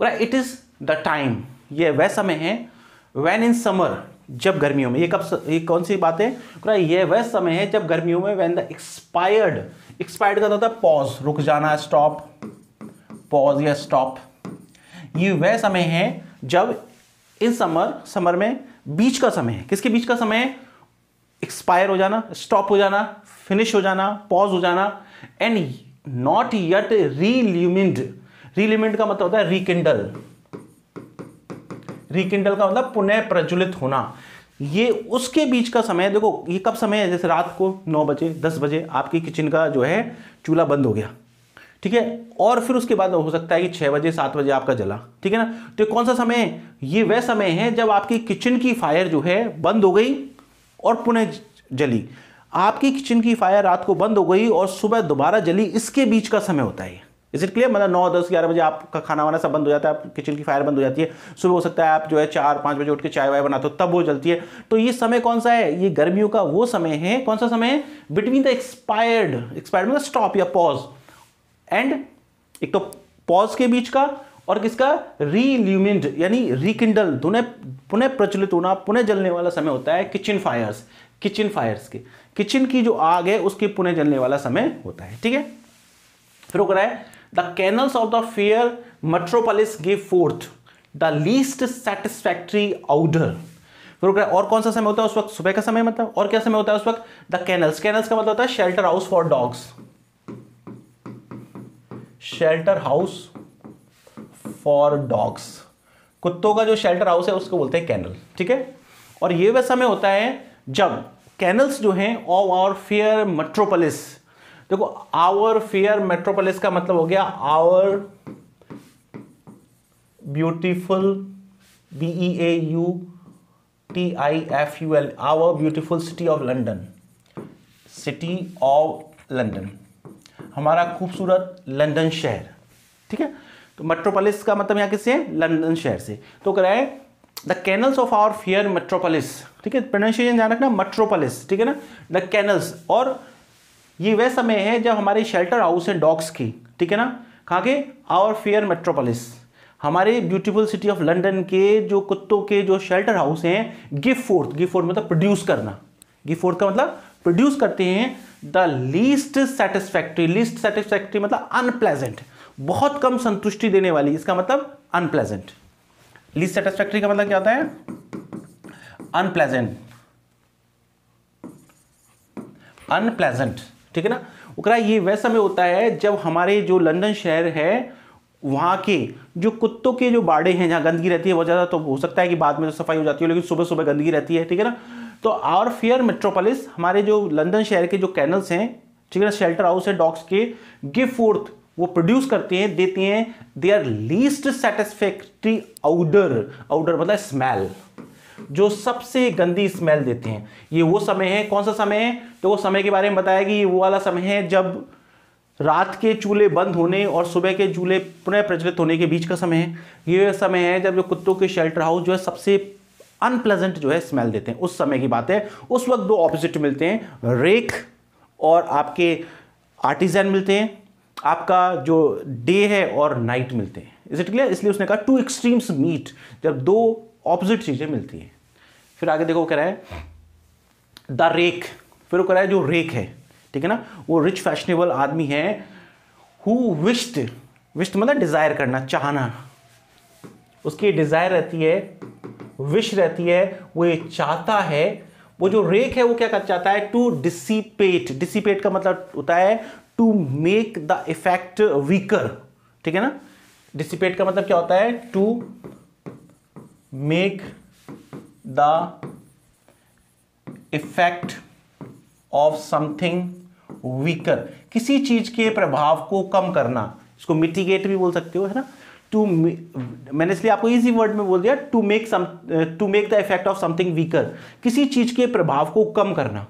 हैं, इट इज द टाइम, ये वह समय है, व्हेन इन समर, जब गर्मियों में, ये कौन सी बात है, ये वह समय है जब गर्मियों में व्हेन द एक्सपायर्ड का होता है पॉज, रुक जाना, स्टॉप, पॉज या स्टॉप। ये वह समय है जब इन समर में बीच का समय है। किसके बीच का समय है? एक्सपायर हो जाना, स्टॉप हो जाना, फिनिश हो जाना, पॉज हो जाना। एंड नॉट येट रील्यूमिन्ड, रील्यूमिन्ड का मतलब होता है रिकिंडल, रिकिंडल का मतलब पुनः प्रज्वलित होना। ये उसके बीच का समय है। देखो ये कब समय है, जैसे रात को 9 बजे 10 बजे आपकी किचन का जो है चूल्हा बंद हो गया, ठीक है, और फिर उसके बाद हो सकता है कि 6 बजे 7 बजे आपका जला, ठीक है ना। तो कौन सा समय है? ये वह समय है जब आपकी किचन की फायर जो है बंद हो गई और पुनः जली। आपकी किचन की फायर रात को बंद हो गई और सुबह दोबारा जली, इसके बीच का समय होता है। Is it clear? मतलब 9 10 11 बजे आपका खाना वाना सब बंद हो जाता है, किचन की फायर बंद हो जाती है। सुबह हो सकता है आप जो है 4 5 बजे उठ के चाय वाय बनाते हो, तब वो जलती है। तो ये समय कौन सा है? ये गर्मियों का वो समय है। कौन सा समय है? बिटवीन द एक्सपायर्ड मतलब स्टॉप या पॉज, एंड एक तो पॉज के बीच का और किसका? रील्यूमिन्ड यानी रिकिंडल, पुनः प्रज्वलित होना, पुनः जलने वाला समय होता है किचन फायर्स के, किचन की जो आग है उसके पुनः जलने वाला समय होता है, ठीक है। फिर वो कह रहा है the canals of the fair metropolis give fourth the least satisfactory order. फिर वो कह रहा है और कौन सा समय होता है उस वक्त? सुबह का समय, मतलब और क्या समय होता है उस वक्त? द कैनल्स का मतलब होता है shelter house for dogs, shelter house for dogs, कुत्तों का जो शेल्टर हाउस है उसको बोलते हैं कैनल, ठीक है। और ये वह समय होता है जब कैनल्स जो हैं ऑफ आवर फेयर मेट्रोपोलिस, देखो आवर फेयर मेट्रोपोलिस का मतलब हो गया our beautiful, BEAUTIFUL, our beautiful city of London, city of London, हमारा खूबसूरत लंदन शहर, ठीक है। तो मेट्रोपोलिस का मतलब यहां किससे? लंदन शहर से। तो कह रहा है the canals of our fair metropolis, ठीक है, प्रोनाउंसिएशन ध्यान रखना, मेट्रोपोलिस, ठीक है ना, द कैनल्स। और ये वह समय है जब हमारे शेल्टर हाउस है डॉग्स की, ठीक है ना, कहाँ के? आवर फेयर मेट्रोपोलिस, हमारे ब्यूटीफुल सिटी ऑफ लंदन के जो कुत्तों के जो शेल्टर हाउस हैं, गिव फोर्थ मतलब प्रोड्यूस करना, गिव फोर्थ का मतलब प्रोड्यूस करते हैं द लीस्ट सेटिस्फैक्टरी मतलब अनप्लेजेंट, बहुत कम संतुष्टि देने वाली, इसका मतलब अनप्लेजेंट। लीस्ट सेटिस्फैक्टरी का मतलब क्या होता है? अनप्लेजेंट, ठीक है ना। उकरा ये वह समय होता है जब हमारे जो लंदन शहर है वहां के जो कुत्तों के जो बाड़े हैं जहां गंदगी रहती है बहुत ज्यादा, तो हो सकता है कि बाद में तो सफाई हो जाती है लेकिन सुबह सुबह गंदगी रहती है, ठीक है ना। तो आवर फेयर मेट्रोपोलिस, हमारे जो लंदन शहर के जो कैनल्स हैं, ठीक है ना, शेल्टर हाउस है डॉग्स के, गिव फोर्थ वो प्रोड्यूस करते हैं, देते हैं देयर लीस्ट सेटिस्फैक्टरी ऑडर मतलब स्मेल, जो सबसे गंदी स्मेल देते हैं। ये वो समय है, कौन सा समय है? तो वो समय के बारे में बताया कि ये वो वाला समय है जब रात के चूल्हे बंद होने और सुबह के चूल्हे पुनः प्रज्वलित होने के बीच का समय है। ये समय है जब जो कुत्तों के शेल्टर हाउस जो है सबसे अनप्लेजेंट जो है स्मेल देते हैं, उस समय की बात है। उस वक्त दो ऑपोजिट मिलते हैं, रेक और आपके आर्टिजन मिलते हैं, आपका जो डे है और नाइट मिलते हैं। Is it clear? इसलिए उसने कहा टू एक्सट्रीम्स मीट, जब दो ऑपोजिट चीजें मिलती हैं। फिर आगे देखो कह रहा है द रेक, फिर वो कह रहा है जो रेक है, ठीक है ना, वो रिच फैशनेबल आदमी है, हु विश्ड मतलब डिजायर करना, चाहना, उसकी डिजायर रहती है, विश रहती है, वो ये चाहता है। वो जो रेक है वो क्या कर चाहता है? टू डिसिपेट का मतलब होता है to make the effect weaker, ठीक है ना। डिसिपेट का मतलब क्या होता है? To make the effect of something weaker, किसी चीज के प्रभाव को कम करना, इसको मिटिगेट भी बोल सकते हो, है ना। टू, मैंने इसलिए आपको इजी वर्ड में बोल दिया, to make the effect of something weaker, किसी चीज के प्रभाव को कम करना।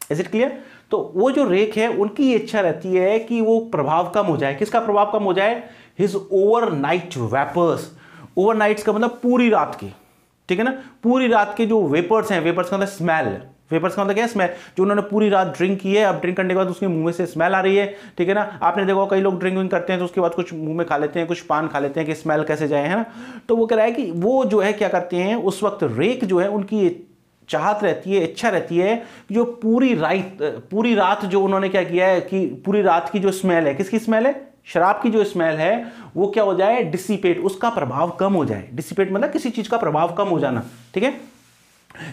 Is it clear? तो वो जो रेक है उनकी इच्छा रहती है कि वो प्रभाव कम हो जाए। किसका प्रभाव कम हो जाए? हिज ओवरनाइट वेपर्स, ओवरनाइट्स का मतलब पूरी रात की, ठीक है ना, पूरी रात के जो वेपर्स हैं, वेपर्स का मतलब स्मेल, वेपर्स का मतलब क्या है? स्मेल, जो उन्होंने पूरी रात ड्रिंक की है, अब ड्रिंक करने के बाद उसके मुंह में से स्मेल आ रही है, ठीक है ना। आपने देखा कई लोग ड्रिंक करते हैं तो उसके बाद कुछ मुंह में खा लेते हैं, कुछ पान खा लेते हैं कि स्मेल कैसे जाए, है ना। तो वो कह रहा है कि वो जो है क्या करते हैं उस वक्त, रेक जो है उनकी चाहत रहती है, इच्छा रहती है जो पूरी रात जो उन्होंने क्या किया है कि पूरी रात की जो स्मेल है, किसकी स्मेल है, शराब की जो स्मेल है, वो क्या हो जाए, डिसिपेट, उसका प्रभाव कम हो जाए। डिसिपेट मतलब किसी चीज का प्रभाव कम हो जाना, ठीक है,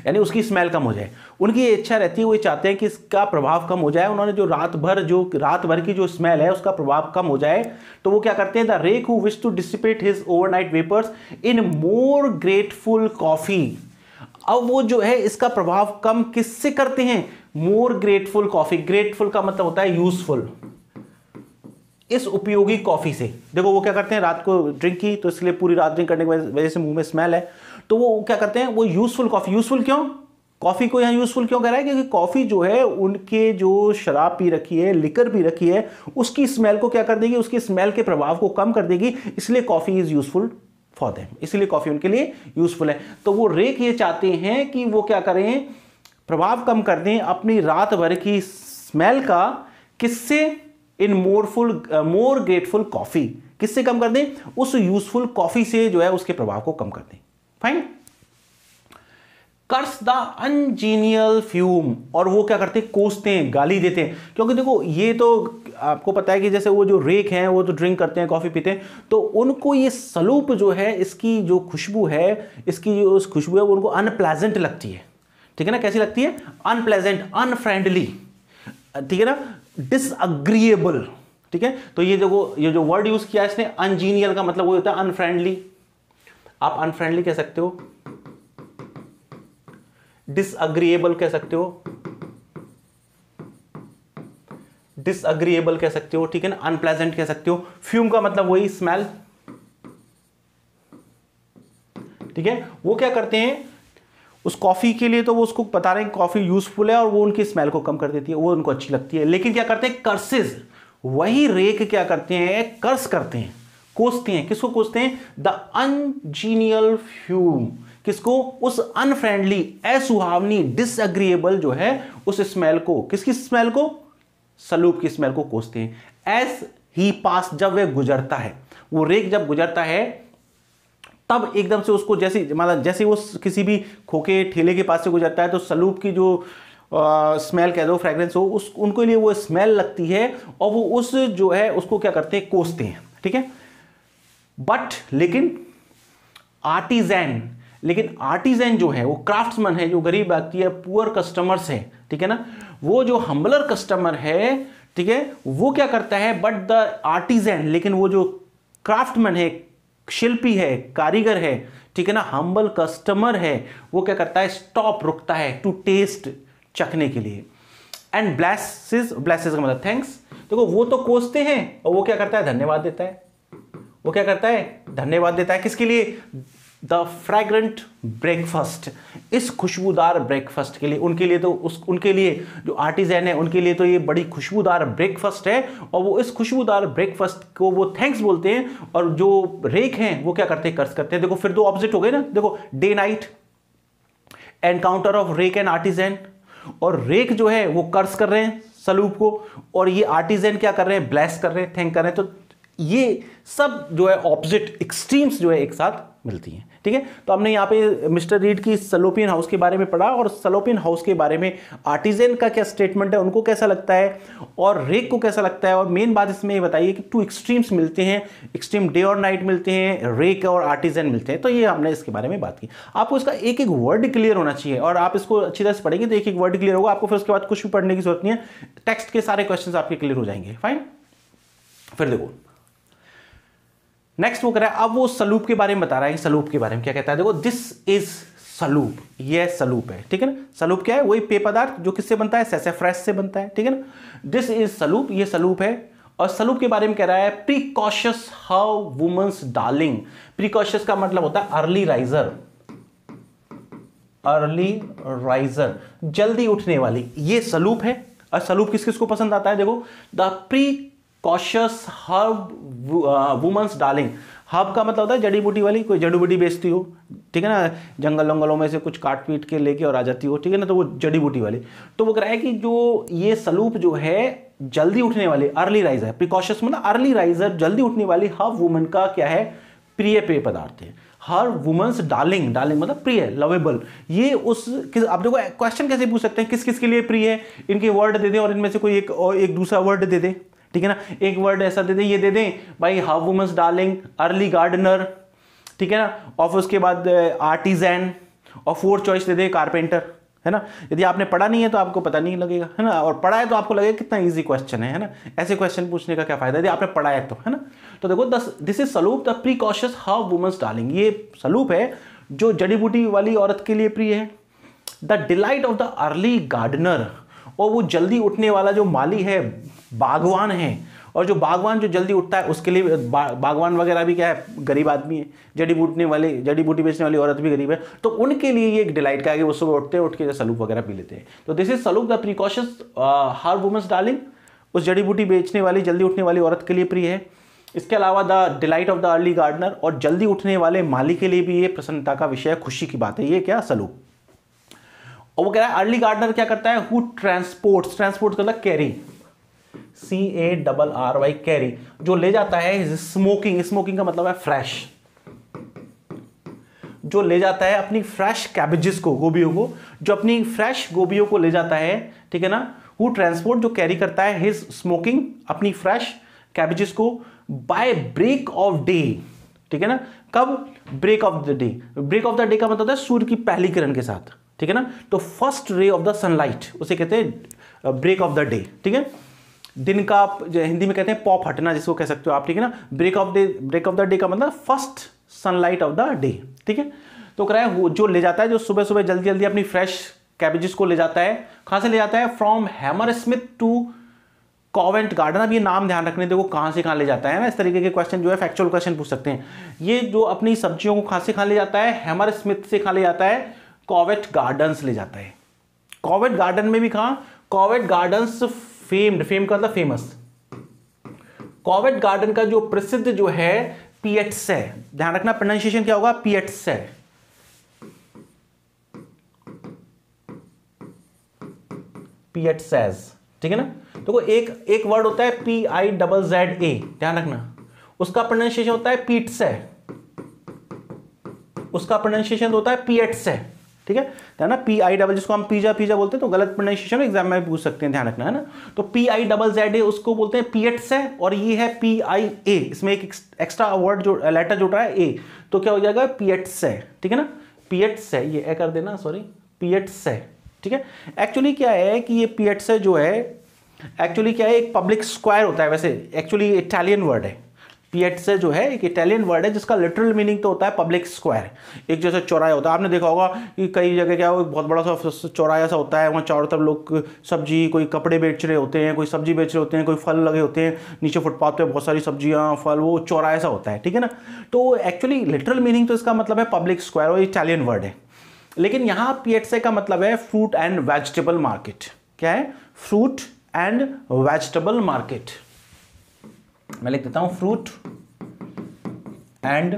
यानी उसकी स्मेल कम हो जाए। उनकी ये इच्छा रहती है, वो चाहते हैं कि इसका प्रभाव कम हो जाए। उन्होंने जो रात भर की जो स्मेल है उसका प्रभाव कम हो जाए, तो वो क्या करते हैं, the rake who wish to dissipate his overnight vapours in more grateful coffee. अब वो जो है इसका प्रभाव कम किससे करते हैं, मोर ग्रेटफुल कॉफी। ग्रेटफुल का मतलब होता है यूजफुल, इस उपयोगी कॉफी से। देखो वो क्या करते हैं, रात को ड्रिंक की तो इसलिए पूरी रात ड्रिंक करने की वजह से मुंह में स्मेल है, तो वो क्या करते हैं, वो यूजफुल कॉफी। यूजफुल क्यों, कॉफी को यहाँ यूजफुल क्यों कह रहा है, क्योंकि कॉफी जो है उनके जो शराब पी रखी है, लिकर पी रखी है, उसकी स्मेल को क्या कर देगी, उसकी स्मेल के प्रभाव को कम कर देगी, इसलिए coffee is useful for them, इसलिए कॉफी उनके लिए यूजफुल है। तो वो रेक ये चाहते हैं कि वो क्या करें, प्रभाव कम कर दें अपनी रात भर की स्मेल का, किससे, इन मोर ग्रेटफुल कॉफी, किससे कम कर दें, उस यूजफुल कॉफी से जो है उसके प्रभाव को कम कर दें। फाइन। कर्स द अनजीनियल फ्यूम, और वो क्या करते हैं, कोसते हैं, गाली देते हैं। क्योंकि देखो ये तो आपको पता है कि जैसे वो जो रेक हैं वो तो ड्रिंक करते हैं, कॉफी पीते हैं, तो उनको ये सलूप जो है, इसकी जो खुशबू है, इसकी जो खुशबू है वो उनको अनप्लेजेंट लगती है, ठीक है ना, कैसी लगती है, अनप्लेजेंट, अनफ्रेंडली, ठीक है ना, डिसअग्रीएबल, ठीक है। तो ये देखो ये जो वर्ड यूज किया इसने, अनजीनियल का मतलब वो होता है अनफ्रेंडली, आप अनफ्रेंडली कह सकते हो, डिसअग्रीएबल कह सकते हो, डिसअग्रीएबल कह सकते हो, ठीक है ना, अनप्लेजेंट कह सकते हो। फ्यूम का मतलब वही स्मेल, ठीक है। वो क्या करते हैं उस कॉफी के लिए, तो वो उसको बता रहे हैं कॉफी यूजफुल है और वो उनकी स्मेल को कम कर देती है, वो उनको अच्छी लगती है। लेकिन क्या करते हैं, कर्सेस, वही रेक क्या करते हैं, कर्स करते हैं, कोसते हैं। किसको कोसते हैं, द अनजीनियल फ्यूम, किसको, उस अनफ्रेंडली, असुहावनी, डिसएग्रीएबल जो है उस स्मेल को, किसकी स्मेल को, सलूब की स्मेल को कोसते हैं। एज ही पास, जब वह गुजरता है, वो रेक जब गुजरता है तब एकदम से उसको जैसे वो किसी भी खोके ठेले के पास से गुजरता है तो सलूब की जो स्मेल कह दो, फ्रेग्रेंस हो, उनके लिए वो स्मेल लगती है और वो उस जो है उसको क्या करते हैं, कोसते हैं, ठीक है। बट लेकिन आर्टिजन जो है, वो क्राफ्ट्समैन है, जो गरीब व्यक्ति है, पुअर कस्टमर्स है, ठीक है ना, वो जो हम्बलर कस्टमर है, ठीक है, वो क्या करता है, बट द आर्टिजन, लेकिन वो जो क्राफ्टमैन है, शिल्पी है, कारीगर है, ठीक है ना, हम्बल कस्टमर है, वो क्या करता है, स्टॉप, रुकता है, टू टेस्ट, चखने के लिए। एंड ब्लेसेस का मतलब थैंक्स। देखो वो तो कोसते हैं और वो क्या करता है, धन्यवाद देता है। वो क्या करता है, धन्यवाद देता है, किसके लिए, द फ्रैग्रेंट ब्रेकफास्ट, इस खुशबूदार ब्रेकफास्ट के लिए। उनके लिए तो उनके लिए जो आर्टिजन है उनके लिए तो ये बड़ी खुशबूदार ब्रेकफास्ट है और वो इस खुशबूदार ब्रेकफास्ट को वो थैंक्स बोलते हैं। और जो रेक हैं वो क्या करते हैं, कर्स करते हैं। देखो फिर दो ऑपोजिट हो गए ना, देखो day night encounter of rake and artisan, और रेक जो है वो कर्स कर रहे हैं सलूब को, और ये आर्टिजन क्या कर रहे हैं, ब्लेस कर रहे हैं, थैंक कर रहे हैं। तो ये सब जो है ऑपोजिट एक्सट्रीम्स जो है एक साथ मिलती हैं, ठीक है। तो हमने यहाँ पे मिस्टर रीड की सलोपियन हाउस के बारे में पढ़ा और सलोपियन हाउस के बारे में आर्टिजन का क्या स्टेटमेंट है, उनको कैसा लगता है और रेक को कैसा लगता है। और मेन बात इसमें ये बताइए कि टू एक्सट्रीम्स मिलते हैं, एक्सट्रीम डे और नाइट मिलते हैं, रेक और आर्टिजन मिलते हैं। तो ये हमने इसके बारे में बात की। आपको इसका एक एक वर्ड क्लियर होना चाहिए और आप इसको अच्छी तरह से पढ़ेंगे तो एक एक वर्ड क्लियर होगा आपको, फिर उसके बाद कुछ भी पढ़ने की जरूरत नहीं है, टेक्स्ट के सारे क्वेश्चन आपके क्लियर हो जाएंगे। फाइन। फिर देखो नेक्स्ट वो कह रहा है, अब वो सलूब के बारे में बता रहा है कि सलूब के बारे में क्या कहता है। देखो दिस इज सलूब, ये सलूब है, ठीक है ना। सलूब क्या है, वही पेय पदार्थ जो किससे बनता है, सैसैफ्रेस से बनता है, ठीक है ना। दिस इज सलूब, ये सलूब है। और सलूब के बारे में कह रहा है precocious how women's darling. Precocious का मतलब होता है अर्ली राइजर, अर्ली राइजर, जल्दी उठने वाली, ये सलूब है। और सलूब किस किस को पसंद आता है, देखो the precocious herb women's darling. Herb का मतलब होता है जड़ी बूटी वाली, कोई जड़ी बूटी बेचती हो, ठीक है ना, जंगल वंगलों में से कुछ काट पीट के लेके और आ जाती हो, ठीक है ना, तो वो जड़ी बूटी वाली। तो वो कह रहा है कि जो ये सलूब जो है जल्दी उठने वाली, अर्ली राइजर, प्रिकॉशियस मतलब अर्ली राइजर, जल्दी उठने वाली हर्ब वुमेन का क्या है, प्रिय पेय पदार्थ है। हर वुमेन्स डार्लिंग, डार्लिंग मतलब प्रिय, लवेबल। ये उस आप देखो क्वेश्चन कैसे पूछ सकते हैं, किस किस के लिए प्रिय है, इनके वर्ड दे दें और इनमें से कोई एक दूसरा वर्ड दे दे, ठीक है ना, एक वर्ड ऐसा दे दें, ये दे दें भाई हर वुमेन्स डार्लिंग, अर्ली गार्डनर, ठीक है ना, और उसके बाद आर्टिजन, और फोर्थ चॉइस दे दे कारपेंटर, है ना। यदि आपने पढ़ा नहीं है तो आपको पता नहीं लगेगा, है ना, और पढ़ा है तो आपको लगेगा कितना इजी क्वेश्चन है ना। ऐसे क्वेश्चन पूछने का क्या फायदा यदि आपने पढ़ा है तो, है ना। तो देखो this is saloop the precocious how women's darling, ये सलूप है जो जड़ी बूटी वाली औरत के लिए प्रिय है। The delight of the early gardener, और वो जल्दी उठने वाला जो माली है, बागवान है, और जो बागवान जो जल्दी उठता है उसके लिए बागवान वगैरह भी क्या है, गरीब आदमी है, जड़ी बूटी बेचने वाली औरत भी गरीब है, तो उनके लिए ये एक डिलाइट का है कि वो सुबह उठते हैं, उठ के सलूप वगैरह पी लेते हैं। तो this is saloop the precocious herb women's darling, उस जड़ी बूटी बेचने वाली जल्दी उठने वाली औरत के लिए प्रिय है। इसके अलावा the delight of the early gardener, और जल्दी उठने वाले माली के लिए भी ये प्रसन्नता का विषय, खुशी की बात है, ये क्या सलूप। और वो कह रहा है अर्ली गार्डनर क्या करता है, हु ट्रांसपोर्ट्स, ट्रांसपोर्ट मतलब कैरी, CARRY कैरी, जो ले जाता है, स्मोकिंग, स्मोकिंग का मतलब है फ्रेश, जो ले जाता है अपनी फ्रेश कैबेजेस को, गोभियों को, जो अपनी फ्रेश गोभियों को ले जाता है, ठीक है ना, हु ट्रांसपोर्ट जो कैरी करता है, हिज स्मोकिंग अपनी फ्रेश कैबेजेस को, बाय ब्रेक ऑफ डे, ठीक है ना, कब, break of the day, break of the day का मतलब है सूर्य की पहली किरण के साथ, ठीक है ना, तो first ray of the sunlight उसे कहते हैं ब्रेक ऑफ द डे, ठीक है, दिन का हिंदी में कहते हैं पॉप हटना जिसको कह सकते हो आप, ठीक है ना, ब्रेक ऑफ द डे का मतलब first sunlight of the day, ठीक है। तो कह रहा है वो जो ले जाता है, जो सुबह सुबह जल्दी जल्दी अपनी फ्रेश कैबेजेस को ले जाता है, कहां से ले जाता है, from Hammersmith to Covent Garden. अब ये नाम ध्यान रखने, देखो कहां से कहां ले जाता है ना, इस तरीके के क्वेश्चन जो है फैक्चुअल क्वेश्चन पूछ सकते हैं। ये जो अपनी सब्जियों को कहां से कहां ले जाता है, हैमरस्मिथ से कहां ले जाता है, कॉवेट गार्डन्स ले जाता है। कॉवेट गार्डन में भी कहां, कॉवेट गार्डन्स फेम्ड, फेम का मतलब फेमस, कॉवेट गार्डन का जो प्रसिद्ध जो है पिएट्स है, ध्यान रखना प्रोनाउंसिएशन क्या होगा, पिएट्स है, पिएट्सेस, ठीक है ना। तो एक वर्ड होता है PIZZA, ध्यान रखना, उसका प्रोनाउंसिएशन होता है पीट्स है, उसका प्रोनाउंसिएशन होता है पिएट्स है, ठीक है ना, PI जिसको हम पिज्जा बोलते हैं, तो गलत प्रोनाउंसिएशन एग्जाम में पूछ सकते हैं, ध्यान रखना, है ना। तो PIZZA उसको बोलते हैं पिएट्स है, और ये है PIA, इसमें एक एक्स्ट्रा वर्ड जो लेटर जुड़ रहा है ए, तो क्या हो जाएगा, पिएट्स है, ठीक है ना, पिएट्स है, ये ए कर देना, सॉरी, पिएट्स है, ठीक है। एक्चुअली क्या है कि ये पिएट्स है जो है, एक्चुअली क्या है, एक पब्लिक स्क्वायर होता है, वैसे एक्चुअली इटालियन वर्ड है, पिएट्से जो है एक इटालियन वर्ड है जिसका लिटरल मीनिंग तो होता है पब्लिक स्क्वायर, एक जैसे चौराहा होता है, आपने देखा होगा कि कई जगह क्या हो, बहुत बड़ा सा चौराहा सा होता है, वहाँ चारों तरफ लोग सब्जी, कोई कपड़े बेच रहे होते हैं, कोई सब्जी बेच रहे होते हैं, कोई फल लगे होते हैं, नीचे फुटपाथ पे बहुत सारी सब्जियाँ फल, वो चौराहा सा होता है, ठीक है ना। तो एक्चुअली लिटरल मीनिंग तो इसका मतलब है पब्लिक स्क्वायर, और इटालियन वर्ड है, लेकिन यहाँ पिएट्से का मतलब है फ्रूट एंड वेजिटेबल मार्केट। क्या है, फ्रूट एंड वेजिटेबल मार्केट, मैं लिख देता हूं फ्रूट एंड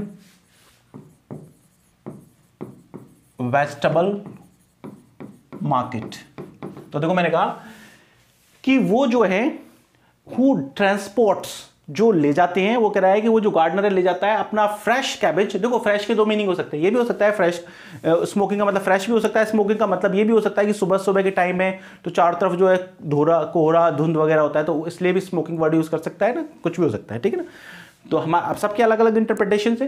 वेजिटेबल मार्केट। तो देखो मैंने कहा कि वो जो है हु ट्रांसपोर्ट्स, जो ले जाते हैं, वो कह रहा है कि वो जो गार्डनर है ले जाता है अपना फ्रेश कैबेज। देखो फ्रेश के दो मीनिंग हो सकते हैं, ये भी हो सकता है फ्रेश, स्मोकिंग का मतलब फ्रेश भी हो सकता है, स्मोकिंग का मतलब ये भी हो सकता है कि सुबह सुबह के टाइम में तो चारों तरफ जो है कोहरा धुंध वगैरह होता है, तो इसलिए भी स्मोकिंग वर्ड यूज कर सकता है ना, कुछ भी हो सकता है, ठीक है ना। तो हम अब सबके अलग अलग इंटरप्रिटेशन से।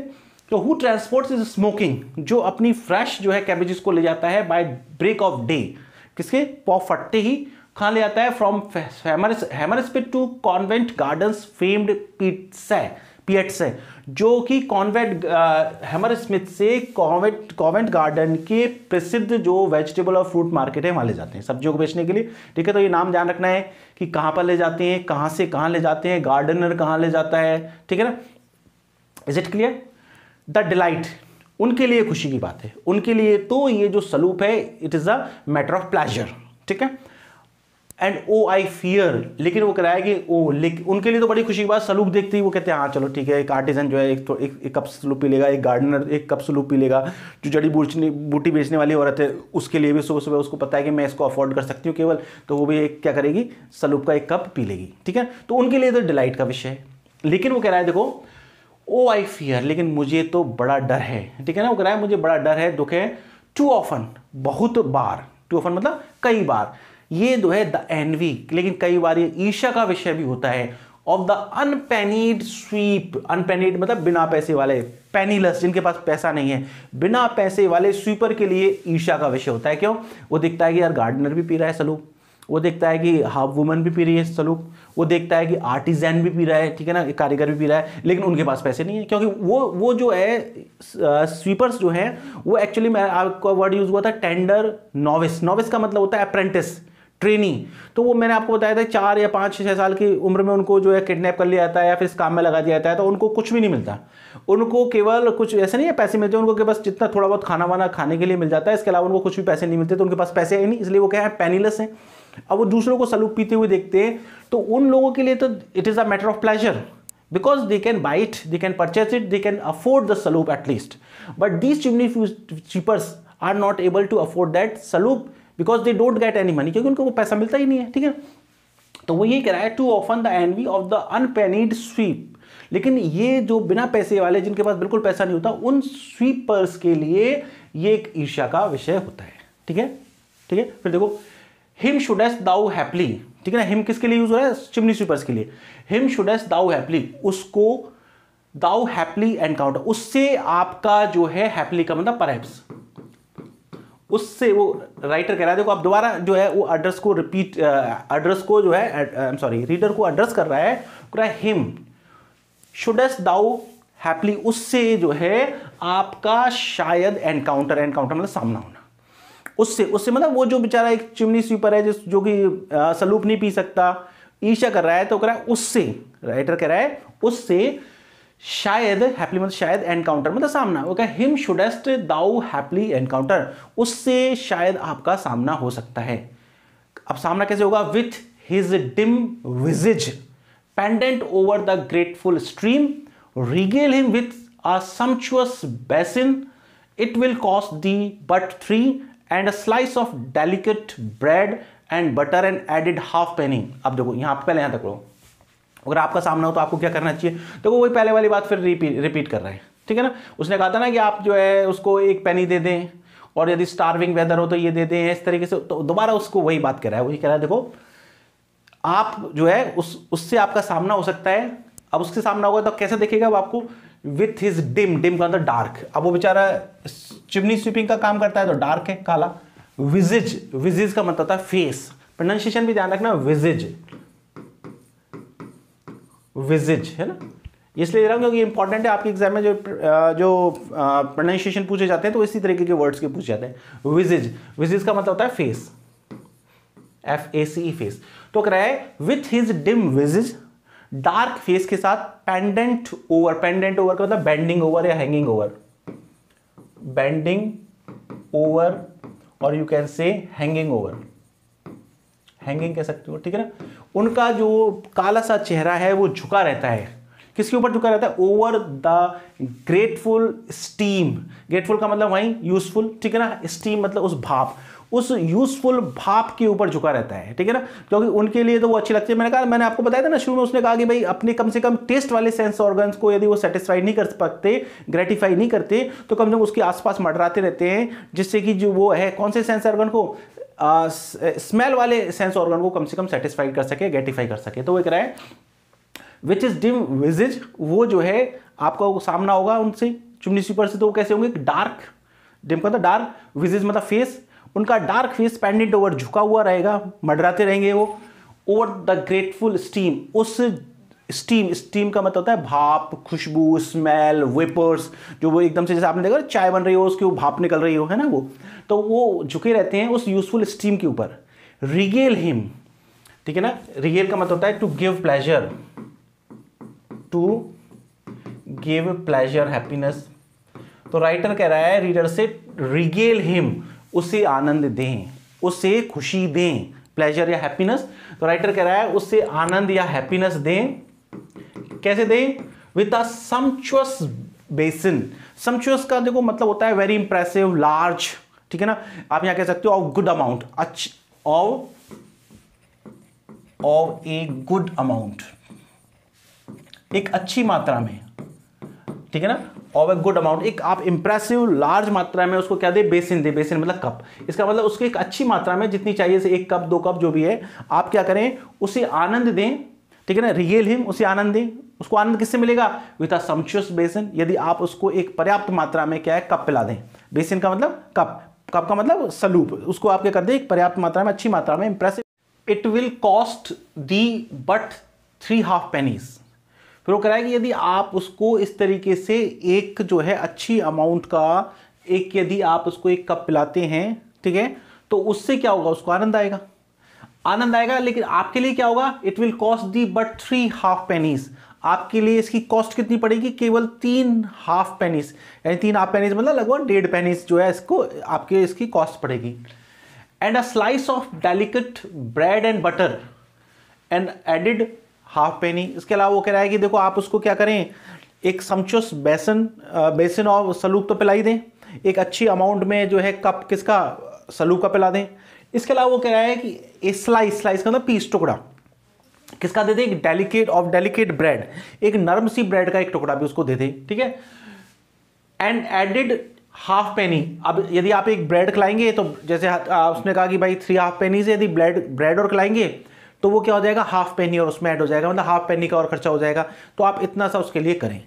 तो हु ट्रांसपोर्ट्स इज स्मोकिंग, जो अपनी फ्रेश जो है कैबेजेस को ले जाता है बाय ब्रेक ऑफ डे, किसके पॉप फटते ही कहाँ ले जाता है, from Hammersmith to Covent Gardens famed piazza, जो कि कॉन्वेंट हैमरस्मिथ से कॉन्वेंट गार्डन के प्रसिद्ध जो वेजिटेबल और फ्रूट मार्केट है वहाँ ले जाते हैं सब्जियों को बेचने के लिए, ठीक है। तो ये नाम ध्यान रखना है कि कहाँ पर ले जाते हैं, कहाँ से कहाँ ले जाते हैं, गार्डनर कहाँ ले जाता है, ठीक है ना। Is it clear. The delight, उनके लिए खुशी की बात है, उनके लिए तो ये जो सलूप है it is a matter of pleasure, ठीक है। एंड ओ आई फियर, लेकिन वो कह रहा है कि उनके लिए तो बड़ी खुशी की बात, सलूप देखते ही वो कहते हैं हाँ चलो ठीक है, एक आर्टिजन जो है एक कप सलूप पी लेगा, एक गार्डनर एक कप सलूप पी लेगा, जो जड़ी बूटी बेचने वाली औरत है उसके लिए भी सुबह सुबह उसको पता है कि मैं इसको अफोर्ड कर सकती हूँ केवल, तो वो भी एक क्या करेगी, सलूप का एक कप पी लेगी, ठीक है। तो उनके लिए तो डिलाइट का विषय है। लेकिन वो कह रहा है देखो ओ आई फियर, लेकिन मुझे तो बड़ा डर है, ठीक है ना, वो कह रहा है मुझे बड़ा डर है, दुख है, टू ऑफन, बहुत बार, टू ऑफन मतलब कई बार, ये जो है द एनवी, लेकिन कई बार ये ईर्ष्या का विषय भी होता है, ऑफ द अनपेनीड स्वीप, अनपेनीड मतलब बिना पैसे वाले, पेनीलेस जिनके पास पैसा नहीं है, बिना पैसे वाले स्वीपर के लिए ईर्ष्या का विषय होता है। क्यों? वो दिखता है कि यार गार्डनर भी पी रहा है सलूक, वो देखता है कि हाफ वुमन भी पी रही है सलूक, वो देखता है कि आर्टिजन भी पी रहा है, ठीक है ना, कारीगर भी पी रहा है, लेकिन उनके पास पैसे नहीं है, क्योंकि वो जो है स्वीपर्स जो हैं वो एक्चुअली मैं आपको वर्ड यूज हुआ था टेंडर नॉविस, नॉविस का मतलब होता है अप्रेंटिस, ट्रेनी। तो वो मैंने आपको बताया था 4 या 5 6 साल की उम्र में उनको जो है किडनैप कर लिया जाता है या फिर इस काम में लगा दिया जाता है, तो उनको कुछ भी नहीं मिलता, उनको केवल कुछ ऐसे नहीं है पैसे मिलते हैं, उनको के बस जितना थोड़ा बहुत खाना वाना खाने के लिए मिल जाता है, इसके अलावा उनको कुछ भी पैसे नहीं मिलते, तो उनके पास पैसे है नहीं, इसलिए वो क्या है, पेनीलेस है। अब वो दूसरों को सलूक पीते हुए देखते हैं, तो उन लोगों के लिए तो it is a matter of pleasure, because they can buy it, they can purchase it, they can afford the saloop at least, but these chimney sweepers are not able to afford that saloop because they don't get any money, क्योंकि उनको वो पैसा मिलता ही नहीं है, ठीक है। तो वो ये कह रहा है to often the envy of the unpennied sweep, लेकिन ये जो बिना पैसे वाले जिनके पास बिल्कुल पैसा नहीं होता, उन स्वीपर्स के लिए ये एक ईर्ष्या का विषय होता है, ठीक है, ठीक है। फिर देखो हिम शुडेस्ट दाउ हैप्पली, ठीक है ना, हिम किसके लिए यूज हो रहा है, चिमनी स्वीपर्स के लिए, हिम शुडेस्ट दाउ हैप्पली, उसको दाउ हैप्पली एनकाउंटर, उससे आपका जो है हैप्पली का मतलब परहैप्स, उससे वो राइटर कह रहा है, देखो आप दोबारा जो है वो एड्रेस को रिपीट, एड्रेस को जो है आई एम सॉरी रीडर को एड्रेस कर रहा है हिम शुडेस्ट दाउ हैप्पली, उससे जो है आपका शायद एनकाउंटर, एनकाउंटर मतलब सामना होना, उससे मतलब वो जो बेचारा एक चिमनी स्वीपर है जो कि सलूप नहीं पी सकता, ईर्ष्या कर रहा है, तो कह रहा है उससे, राइटर कह रहा है उससे शायद, हैप्पली मतलब शायद, एनकाउंटर मतलब सामना, वो कह हिम शुडेस्ट दाउ हैप्पली एनकाउंटर, उससे शायद आपका सामना हो सकता है। अब सामना कैसे होगा, with his dim visage pendent over the grateful stream regale him with a sumptuous basin, it will cost thee but 3 and a slice of delicate bread and butter and added half penny। अब देखो यहाँ पहले यहाँ तक लो, अगर आपका सामना हो तो आपको क्या करना चाहिए, देखो वही पहले वाली बात फिर रिपीट कर रहे हैं, ठीक है ना। उसने कहा था ना कि आप जो है उसको 1 पेनी दे दें, और यदि स्टार्विंग वेदर हो तो ये दे दें, इस तरीके से, तो दोबारा उसको वही बात कर रहा है, वही कह रहा है देखो आप जो है उससे आपका सामना हो सकता है। अब उससे सामना होगा तो कैसे देखेगा वो आपको, विथ हिज डिम, डिम का मतलब डार्क, अब वो बेचारा चिमनी स्वीपिंग का काम करता है तो डार्क है, काला, विजिज, विजिज का मतलब होता है फेस, प्रोनाउंसिएशन भी ध्यान रखना, विजिज, विजिज है ना, इसलिए दे रहा हूं क्योंकि इंपॉर्टेंट है आपके एग्जाम में, जो प्रोनाउंसिएशन पूछे जाते हैं तो इसी तरीके के वर्ड्स के पूछे जाते हैं। विजिज, विजिज का मतलब होता है फेस, FACE फेस, तो कह रहा है with his dim visage, dark face के साथ, पेंडेंट ओवर, पेंडेंट ओवर का मतलब बेंडिंग ओवर या हैंगिंग ओवर, बेंडिंग ओवर, और you can say hanging over, hanging कह सकते हो, ठीक है ना। उनका जो काला सा चेहरा है वो झुका रहता है, किसके ऊपर झुका रहता है, over the grateful steam, grateful का मतलब वही यूजफुल, ठीक है ना, स्टीम मतलब उस भाप, उस यूजफुल भाप के ऊपर झुका रहता है, ठीक है ना, क्योंकि उनके लिए तो वो अच्छी लगती है। मैंने आपको बताया था ना शुरू में, उसने कहा कि भाई अपने कम से कम टेस्ट वाले सेंस ऑर्गन्स को यदि वो सेटिस्फाई नहीं कर सकते, ग्रेटिफाई नहीं करते, तो कम से कम उसके आसपास मंडराते रहते हैं, जिससे कि जो वो है कौन से सेंस ऑर्गन को, स्मेल वाले सेंस ऑर्गन को कम से कम सेटिस्फाई कर सके, ग्रेटिफाई कर सके। तो वो कह रहा है विच इज डिम विजिज, वो जो है आपका सामना होगा उनसे, चिमनी स्वीपर से, तो वो कैसे होंगे, डार्क, डिम का मतलब डार्क, विजिज मतलब फेस, उनका डार्क फेस पेंडेंट ओवर झुका हुआ रहेगा, मडराते रहेंगे वो, ओवर द ग्रेटफुल स्टीम, उस स्टीम, स्टीम का मतलब होता है भाप, खुशबू, स्मेल, वेपर्स, जो वो एकदम से जैसे आपने देखा चाय बन रही हो उसकी वो भाप निकल रही हो, है ना, वो तो वो झुके रहते हैं उस यूजफुल स्टीम के ऊपर। रिगेल हिम, ठीक है ना, रिगेल का मतलब होता है to give pleasure, to give pleasure, happiness. तो राइटर कह रहा है रीडर से रिगेल हिम, उसे आनंद दें, उसे खुशी दें, प्लेजर या हैप्पीनेस। तो राइटर कह रहा है उससे आनंद या हैप्पीनेस दें, कैसे दें, विद अ सम्पचुअस बेसिन, सम्पचुअस का देखो मतलब होता है वेरी इंप्रेसिव, लार्ज, ठीक है ना, आप यहां कह सकते हो of good amount, of a good amount, एक अच्छी मात्रा में, ठीक है ना, ऑफ ए गुड अमाउंट, एक आप इंप्रेसिव लार्ज मात्रा में उसको क्या दे, बेसिन दे, बेसिन मतलब कप, इसका मतलब उसको एक अच्छी मात्रा में जितनी चाहिए से 1 कप 2 कप जो भी है आप क्या करें उसे आनंद दें, ठीक है ना, रिगेल हिम, उसे आनंद दें। उसको आनंद किससे मिलेगा, विथ अ सम्पचुअस बेसिन, यदि आप उसको एक पर्याप्त मात्रा में क्या है कप पिला दें। बेसिन का मतलब कप, कप का मतलब सलूप, उसको आप क्या कर दें एक पर्याप्त मात्रा में, अच्छी मात्रा में, impressive. It will cost the but 3.5 pennies। फिर वो कह रहा है कि यदि आप उसको इस तरीके से एक जो है अच्छी अमाउंट का एक यदि आप उसको एक कप पिलाते हैं, ठीक है, तो उससे क्या होगा, उसको आनंद आएगा, आनंद आएगा। लेकिन आपके लिए क्या होगा, it will cost the but 3.5 pennies, आपके लिए इसकी कॉस्ट कितनी पड़ेगी, केवल 3.5 pennies, यानी 3.5 pennies मतलब लगभग 1.5 pennies जो है इसको आपके इसकी कॉस्ट पड़ेगी। And a slice of delicate bread and butter and added 1/2 penny। इसके अलावा वो कह रहा है कि देखो आप उसको क्या करें, एक सम्पचुअस बेसिन और सलूप तो पिला ही दें, एक अच्छी अमाउंट में जो है कप किसका, सलूप का पिला दें। इसके अलावा वो कह रहा है कि ए स्लाइस, स्लाइस का मतलब पीस, टुकड़ा किसका दे दे, एक डेलिकेट ब्रेड, एक नरम सी ब्रेड का एक टुकड़ा भी उसको दे दे, ठीक है। And added 1/2 penny। अब यदि आप एक ब्रेड खिलाएंगे तो जैसे उसने कहा कि भाई 3.5 penny से यदि ब्रेड और खिलाएंगे तो वो क्या हो जाएगा 1/2 penny और उसमें ऐड हो जाएगा, मतलब 1/2 penny का और खर्चा हो जाएगा। तो आप इतना सा उसके लिए करें।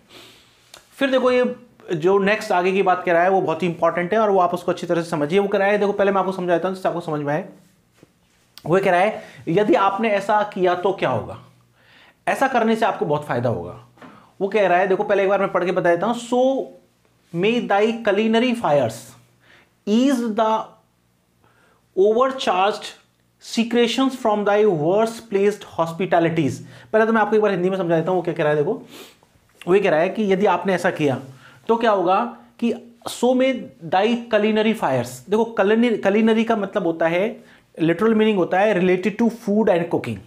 फिर देखो ये जो नेक्स्ट आगे की बात कह रहा है वो बहुत ही इंपॉर्टेंट है और वो आप उसको अच्छी तरह से समझिए। वो कह रहा है, देखो पहले मैं आपको समझाता हूं जिससे आपको समझ में आए। वो कह रहा है यदि आपने ऐसा किया तो क्या होगा, ऐसा करने से आपको बहुत फायदा होगा। वो कह रहा है, देखो पहले एक बार मैं पढ़ के बता देता हूं। सो मे दाई culinary fires ease the overcharged secretions from thy worst placed hospitalities। पहले तो मैं आपको एक बार हिंदी में समझा देता हूं वो क्या कह रहा है। देखो वो कह रहा है कि यदि आपने ऐसा किया तो क्या होगा कि सो में दाई culinary fires। देखो culinary का मतलब होता है, लिटरल मीनिंग होता है related to food and cooking.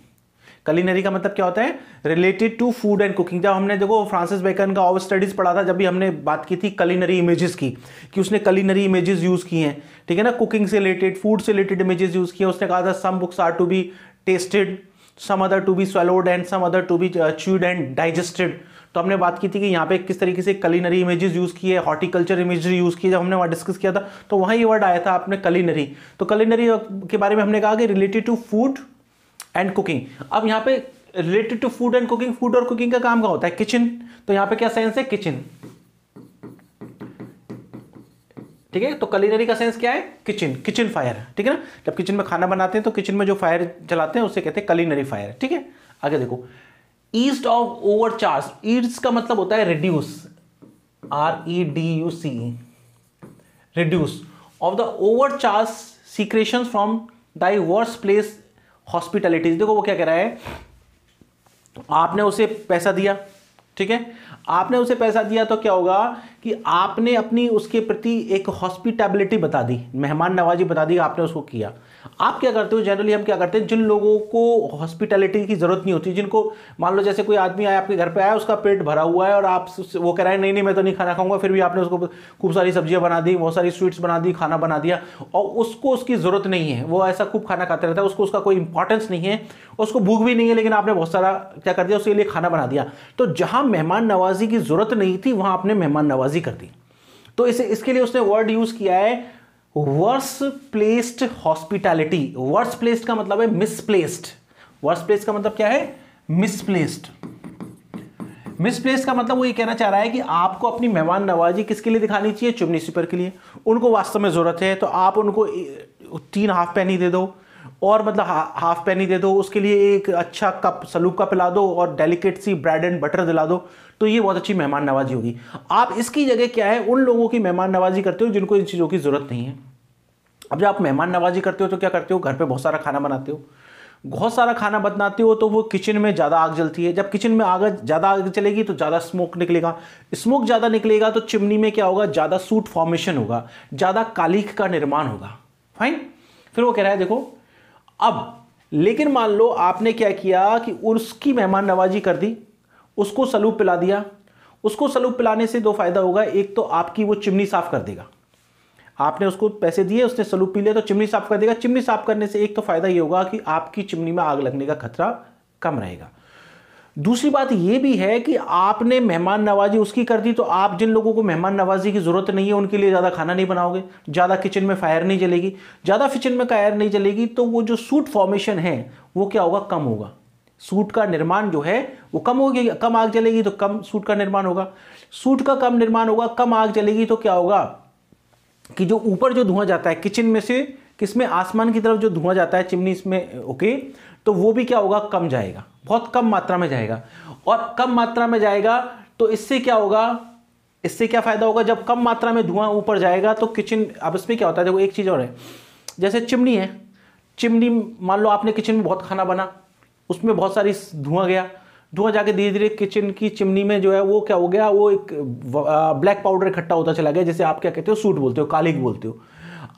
Culinary का मतलब क्या होता है, related to food and cooking. जब हमने देखो फ्रांसिस बेकन का ऑफ स्टडीज पढ़ा था, जब भी हमने बात की थी कलिनरी इमेजेस की, कि उसने कलिनरी इमेजेस यूज की हैं, ठीक है ना, कुकिंग से रिलेटेड, फूड से रिलेटेड इमेजेस यूज किए। उसने कहा था some books are to be tasted, some other to be swallowed and some other to be chewed and digested. तो हमने बात की थी कि यहाँ पे किस तरीके से कलिनरी इमेजेस यूज किए, हॉर्टिकल्चर इमेजेस यूज किए। जब हमने वहाँ डिस्कस किया था तो वहाँ ये वर्ड आया था आपने कलिनरी। तो कलिनरी के बारे में हमने कहा कि related to food and cooking. अब यहाँ पे related to food and cooking, food और कुकिंग का काम क्या होता है, किचन। तो यहाँ पे क्या सेंस है, किचन, ठीक है। तो कलिनरी का सेंस क्या है, किचन, किचन फायर, ठीक है ना। जब किचन में खाना बनाते हैं तो किचन में जो फायर जलाते हैं उसे कहते हैं कलिनरी फायर, ठीक है। आगे देखो, ईस्ट ऑफ ओवरचार्ज, ईस्ट का मतलब होता है reduce, REDUCE, reduce of the overcharged secretions from thy worst place hospitalities. देखो वो क्या कह रहा है, आपने उसे पैसा दिया, ठीक है, आपने उसे पैसा दिया तो क्या होगा कि आपने अपनी उसके प्रति एक हॉस्पिटैबिलिटी बता दी, मेहमान नवाजी बता दी, आपने उसको किया। आप क्या करते हो, जनरली हम क्या करते हैं, जिन लोगों को हॉस्पिटैलिटी की जरूरत नहीं होती, जिनको मान लो जैसे कोई आदमी आया आपके घर पे आया, उसका पेट भरा हुआ है और आप वो कह रहा है नहीं नहीं मैं तो नहीं खाना खाऊंगा, फिर भी आपने उसको खूब सारी सब्जियां बना दी, बहुत सारी स्वीट्स बना दी, खाना बना दिया, और उसको उसकी जरूरत नहीं है, वो ऐसा खूब खाना खाते रहता है, उसको उसका कोई इंपॉर्टेंस नहीं है, उसको भूख भी नहीं है, लेकिन आपने बहुत सारा क्या कर दिया, उसके लिए खाना बना दिया। तो जहां मेहमान नवाजी की जरूरत नहीं थी वहां आपने मेहमान नवाजी कर दी। तो इसके लिए उसने वर्ड यूज किया है worse placed hospitality. Worse placed का मतलब है मिसप्लेस्ड। वर्स प्लेस्ड का मतलब क्या है, मिसप्लेस्ड। मिसप्लेस्ड का मतलब वो ये कहना चाह रहा है कि आपको अपनी मेहमान नवाजी किसके लिए दिखानी चाहिए, चिमनी स्वीपर के लिए। उनको वास्तव में जरूरत है तो आप उनको 3.5 penny दे दो, और मतलब 1/2 penny दे दो, उसके लिए एक अच्छा कप सलूक का पिला दो और डेलिकेट सी ब्रेड एंड बटर दिला दो, तो ये बहुत अच्छी मेहमान नवाजी होगी। आप इसकी जगह क्या है, उन लोगों की मेहमान नवाजी करते हो जिनको इन चीज़ों की जरूरत नहीं है। अब जब आप मेहमान नवाजी करते हो तो क्या करते हो, घर पे बहुत सारा खाना बनाते हो, बहुत सारा खाना बनाते हो तो वो किचन में ज़्यादा आग जलती है। जब किचन में ज़्यादा आग चलेगी तो ज़्यादा स्मोक निकलेगा, स्मोक ज़्यादा निकलेगा तो चिमनी में क्या होगा, ज़्यादा सूट फॉर्मेशन होगा, ज़्यादा कालीख का निर्माण होगा। फाइन। फिर वो कह रहा है देखो अब, लेकिन मान लो आपने क्या किया कि उसकी मेहमान नवाजी कर दी, उसको सलूप पिला दिया। उसको सलूप पिलाने से 2 फायदा होगा, एक तो आपकी वो चिमनी साफ कर देगा, आपने उसको पैसे दिए, उसने सलूप पी लिया तो चिमनी साफ कर देगा। चिमनी साफ करने से एक तो फायदा ये होगा कि आपकी चिमनी में आग लगने का खतरा कम रहेगा। दूसरी बात ये भी है कि आपने मेहमान नवाजी उसकी कर दी, तो आप जिन लोगों को मेहमान नवाजी की जरूरत नहीं है उनके लिए ज़्यादा खाना नहीं बनाओगे, ज़्यादा किचन में फायर नहीं जलेगी, ज़्यादा किचन में फायर नहीं जलेगी, तो वो जो सूट फॉर्मेशन है वो क्या होगा, कम होगा। सूट का निर्माण जो है वो कम होगी, कम आग जलेगी तो कम सूट का निर्माण होगा। सूट का कम निर्माण होगा, कम आग जलेगी, तो क्या होगा कि जो ऊपर जो धुआं जाता है किचन में से, किसमें, आसमान की तरफ जो धुआं जाता है चिमनी में, ओके, तो वो भी क्या होगा, कम जाएगा, बहुत कम मात्रा में जाएगा। और कम मात्रा में जाएगा तो इससे क्या होगा, इससे क्या फायदा होगा, जब कम मात्रा में धुआं ऊपर जाएगा तो किचन, अब इसमें क्या होता है, देखो एक चीज और है, जैसे चिमनी है, चिमनी मान लो आपने किचन में बहुत खाना बना, उसमें बहुत सारी धुआं गया, धुआं जाके धीरे धीरे किचन की चिमनी में जो है वो क्या हो गया, वो एक ब्लैक पाउडर इकट्ठा होता चला गया, जैसे आप क्या कहते हो, सूट बोलते हो, कालिक बोलते हो।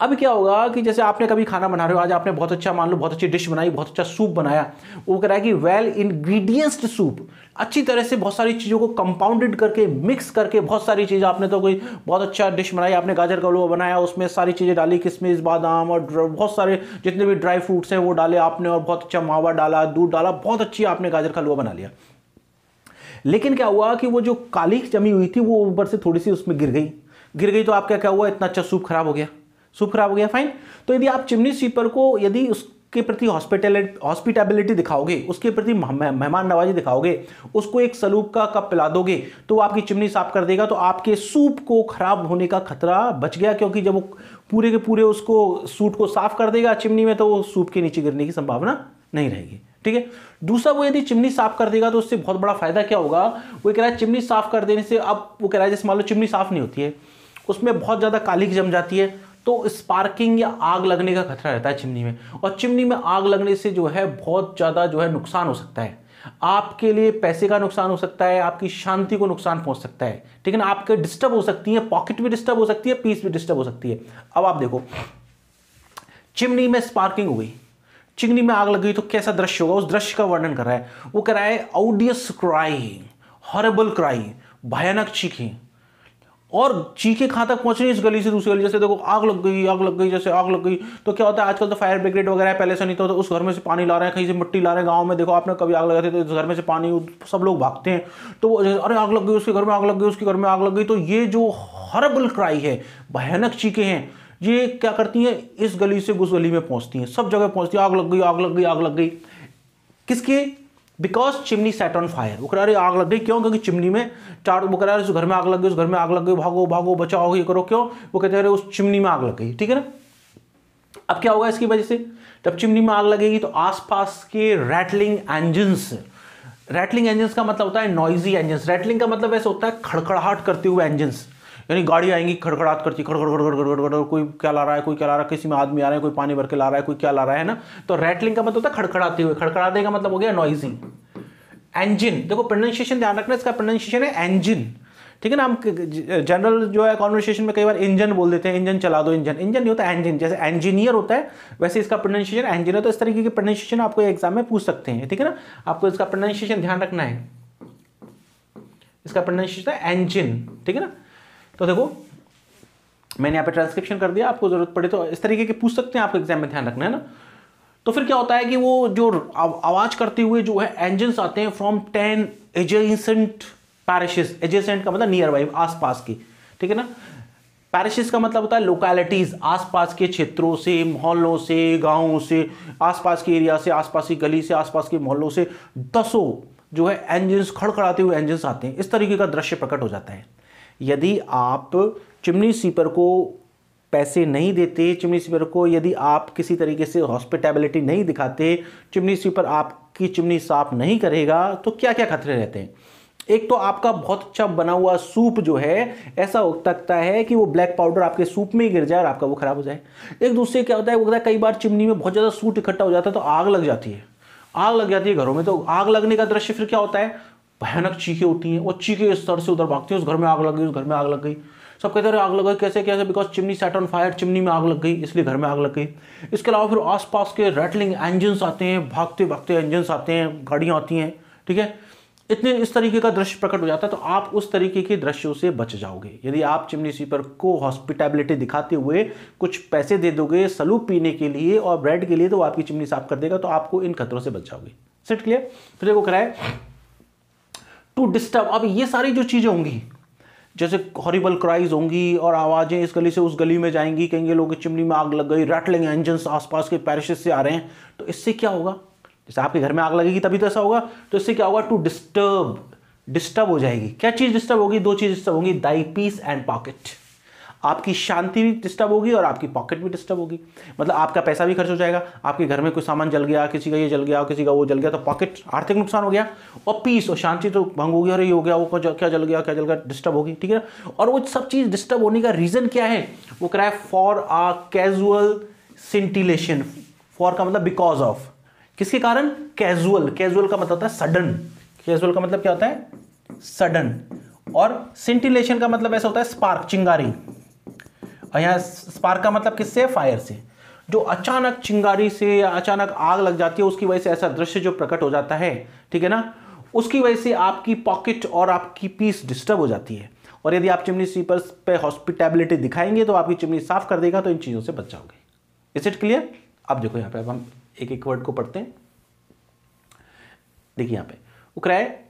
अब क्या होगा कि जैसे आपने कभी खाना बना रहे हो, आज आपने बहुत अच्छा, मान लो बहुत अच्छी डिश बनाई, बहुत अच्छा सूप बनाया, वो कह रहा है कि वेल इंग्रेडिएंट्स सूप, अच्छी तरह से बहुत सारी चीज़ों को कंपाउंडेड करके, मिक्स करके, बहुत सारी चीज़ें, आपने तो कोई बहुत अच्छा डिश बनाई, आपने गाजर का हलवा बनाया, उसमें सारी चीज़ें डाली, किशमिश, बादाम और बहुत सारे जितने भी ड्राई फ्रूट्स हैं वो डाले आपने, और बहुत अच्छा मावा डाला, दूध डाला, बहुत अच्छी आपने गाजर का हलवा बना लिया। लेकिन क्या हुआ कि वो जो कालिक जमी हुई थी वो ऊपर से थोड़ी सी उसमें गिर गई, तो आपका क्या हुआ, इतना अच्छा सूप खराब हो गया, सूप खराब हो गया, फाइन। तो यदि आप चिमनी स्वीपर को, यदि उसके प्रति हॉस्पिटैबिलिटी दिखाओगे, उसके प्रति मेहमान नवाजी दिखाओगे, उसको एक सलूब का कप पिला दोगे, तो वो आपकी चिमनी साफ कर देगा, तो आपके सूप को खराब होने का खतरा बच गया, क्योंकि जब वो पूरे के पूरे उसको सूट को साफ कर देगा चिमनी में, तो वो सूप के नीचे गिरने की संभावना नहीं रहेगी, ठीक है। दूसरा, वो यदि चिमनी साफ कर देगा तो उससे बहुत बड़ा फायदा क्या होगा, वो कह रहा है चिमनी साफ कर देने से, अब वो कह रहा है जैसे मान लो चिमनी साफ नहीं होती है, उसमें बहुत ज्यादा कालिक जम जाती है, तो स्पार्किंग या आग लगने का खतरा रहता है चिमनी में, और चिमनी में आग लगने से जो है बहुत ज्यादा जो है नुकसान हो सकता है, आपके लिए पैसे का नुकसान हो सकता है, आपकी शांति को नुकसान पहुंच सकता है, ठीक है ना, आपके डिस्टर्ब हो सकती है, पॉकेट भी डिस्टर्ब हो सकती है, पीस भी डिस्टर्ब हो सकती है। अब आप देखो, चिमनी में स्पार्किंग हो गई, चिमनी में आग लग गई, तो कैसा दृश्य होगा, उस दृश्य का वर्णन कर रहा है, वो कह रहा है ऑडियस क्राई, हॉरेबल क्राई, भयानक चीखें, और चीखें कहां तक पहुंच रही है, इस गली से दूसरी गली, जैसे देखो आग लग गई, जैसे आग लग गई, तो क्या होता है, आजकल तो फायर ब्रिगेड वगैरह है, पहले से नहीं, तो उस घर में से पानी ला रहे हैं, कहीं से मिट्टी ला रहे हैं, गांव में देखो आपने कभी आग लगाते तो इस घर में से पानी, सब लोग भागते हैं, तो अरे आग लग गई, उसके घर में आग लग गई, उसके घर में आग लग गई, तो ये जो हॉरेबल क्राई है, भयानक चीखें हैं, ये क्या करती हैं, इस गली से उस गली में पहुंचती हैं, सब जगह पहुंचती है, आग लग गई, आग लग गई, आग लग गई, किसके, because chimney set on fire, वो कह रहा है आग लग गई, क्यों, क्योंकि चिमनी में चार, वो कह रहा है उस घर में आग लग गई, उस घर में आग लग गई, भागो भागो बचाओ, ये करो, क्यों, वो कहते हैं उस चिमनी में आग लग गई, ठीक है ना। अब क्या होगा इसकी वजह से, जब चिमनी में आग लगेगी तो आसपास के रैटलिंग इंजन्स, रैटलिंग इंजन्स का मतलब होता है नॉइजी इंजन्स, रैटलिंग का मतलब ऐसे होता है खड़खड़ाहट करते हुए इंजन्स, यानी गाड़ी आएंगी खड़खड़ाहट करती, खड़खड़, कोई क्या ला रहा है, कोई क्या ला रहा है, किसी में आदमी आ रहे हैं, कोई पानी भर के ला रहा है, कोई क्या ला रहा है ना, तो रैटलिंग का मतलब होता है खड़खड़ाते हुए, खड़खड़ाते का मतलब हो गया नॉइजी। इंजन, देखो प्रोनाउंसिएशन ध्यान रखना, इसका प्रोनाउंसिएशन है इंजन, ठीक है ना। हम जनरल जो है कॉन्वर्सेशन में कई बार इंजन बोल देते हैं, इंजन चला दो, इंजन नहीं होता, इंजन, जैसे इंजीनियर होता है वैसे इसका प्रोनाउंसिएशन इंजन है, तो इस तरीके के प्रोनाउंसिएशन आपको एग्जाम में पूछ सकते हैं, ठीक है ना, आपको इसका प्रोनाउंसिएशन ध्यान रखना है, इसका प्रोनाउंसिएशन है इंजन, ठीक है ना। तो देखो मैंने यहाँ पे ट्रांसक्रिप्शन कर दिया, आपको जरूरत पड़े तो इस तरीके के पूछ सकते हैं, आपको एग्जाम में ध्यान रखना है ना। तो फिर क्या होता है कि वो जो आवाज करते हुए जो है इंजन्स आते हैं फ्रॉम 10 एजेसेंट पैरिशेस, एजेसेंट का मतलब नियर बाई, आसपास की, ठीक है ना। पैरिशेस का मतलब होता है लोकेलिटीज, आसपास के क्षेत्रों से, मोहल्लों से, गांवों से, आसपास के एरिया से, आसपास की गली से, आसपास के मोहल्लों से दसों जो है इंजन्स, खड़खड़ाते हुए इंजन्स आते हैं, इस तरीके का दृश्य प्रकट हो जाता है। यदि आप चिमनी स्वीपर को पैसे नहीं देते, चिमनी स्वीपर को यदि आप किसी तरीके से हॉस्पिटैबिलिटी नहीं दिखाते, चिमनी स्वीपर आपकी चिमनी साफ नहीं करेगा, तो क्या क्या खतरे रहते हैं। एक तो आपका बहुत अच्छा बना हुआ सूप जो है ऐसा हो सकता है कि वो ब्लैक पाउडर आपके सूप में ही गिर जाए और आपका वो खराब हो जाए। एक दूसरे क्या होता है, वो होता है कई बार चिमनी में बहुत ज़्यादा सूट इकट्ठा हो जाता है तो आग लग जाती है, आग लग जाती है घरों में। तो आग लगने का दृश्य फिर क्या होता है, भयानक चीखें होती हैं, वो चीखें इस तरह से उधर भागती हैं, उस घर में आग लग गई, उस घर में आग लग गई, सब कहते हैं आग लग गई, कैसे कैसे, because chimney set on fire, chimney में आग लग गई इसलिए घर में आग लग गई। इसके अलावा फिर आसपास के रैटलिंग इंजन्स आते हैं, भागते भागते इंजन्स आते हैं, गाड़ियाँ आती हैं, ठीक है, इतने इस तरीके का दृश्य प्रकट हो जाता है। तो आप उस तरीके के दृश्यों से बच जाओगे यदि आप चिमनी स्वीपर को हॉस्पिटैबिलिटी दिखाते हुए कुछ पैसे दे दोगे सलूप पीने के लिए और ब्रेड के लिए, तो वो आपकी चिमनी साफ कर देगा, तो आपको इन खतरों से बच जाओगे। Set clear. फिर देखो कराए टू डिस्टर्ब। अब ये सारी जो चीजें होंगी, जैसे हॉरिबल क्राइज होंगी और आवाजें इस गली से उस गली में जाएंगी, कहेंगे लोग चिमनी में आग लग गई, रैटलिंग इंजन्स आसपास के पैरिशेस से आ रहे हैं, तो इससे क्या होगा, जैसे आपके घर में आग लगेगी तभी तो ऐसा होगा, तो इससे क्या होगा, टू डिस्टर्ब हो जाएगी। क्या चीज डिस्टर्ब होगी, दो चीज डिस्टर्ब होगी, दाई पीस एंड पॉकेट। आपकी शांति भी डिस्टर्ब होगी और आपकी पॉकेट भी डिस्टर्ब होगी, मतलब आपका पैसा भी खर्च हो जाएगा, आपके घर में कोई सामान जल गया, किसी का ये जल गया, किसी का वो जल गया, तो पॉकेट, आर्थिक नुकसान हो गया, और पीस और शांति तो भंग होगी, और ये हो गया, वो क्या जल गया, डिस्टर्ब होगी, ठीक है ना। और वो सब चीज डिस्टर्ब होने का रीजन क्या है, वो कह रहा है for a casual scintillation. For का मतलब बिकॉज ऑफ, किसके कारण, कैजुअल का मतलब होता है सडन, कैजुअल का मतलब क्या होता है, सडन, और सिंटिलेशन का मतलब ऐसा होता है स्पार्क, चिंगारी, और यहाँ स्पार्क का मतलब किससे, फायर से। जो अचानक चिंगारी से या अचानक आग लग जाती है, उसकी वजह से ऐसा दृश्य जो प्रकट हो जाता है, ठीक है ना, उसकी वजह से आपकी पॉकेट और आपकी पीस डिस्टर्ब हो जाती है। और यदि आप चिमनी स्वीपर्स पे हॉस्पिटैबिलिटी दिखाएंगे तो आपकी चिमनी साफ कर देगा, तो इन चीजों से बच जाओगे। Is it clear. अब देखो यहाँ पे, अब हम एक एक वर्ड को पढ़ते हैं। देखिए यहाँ पे वो कह रहा है,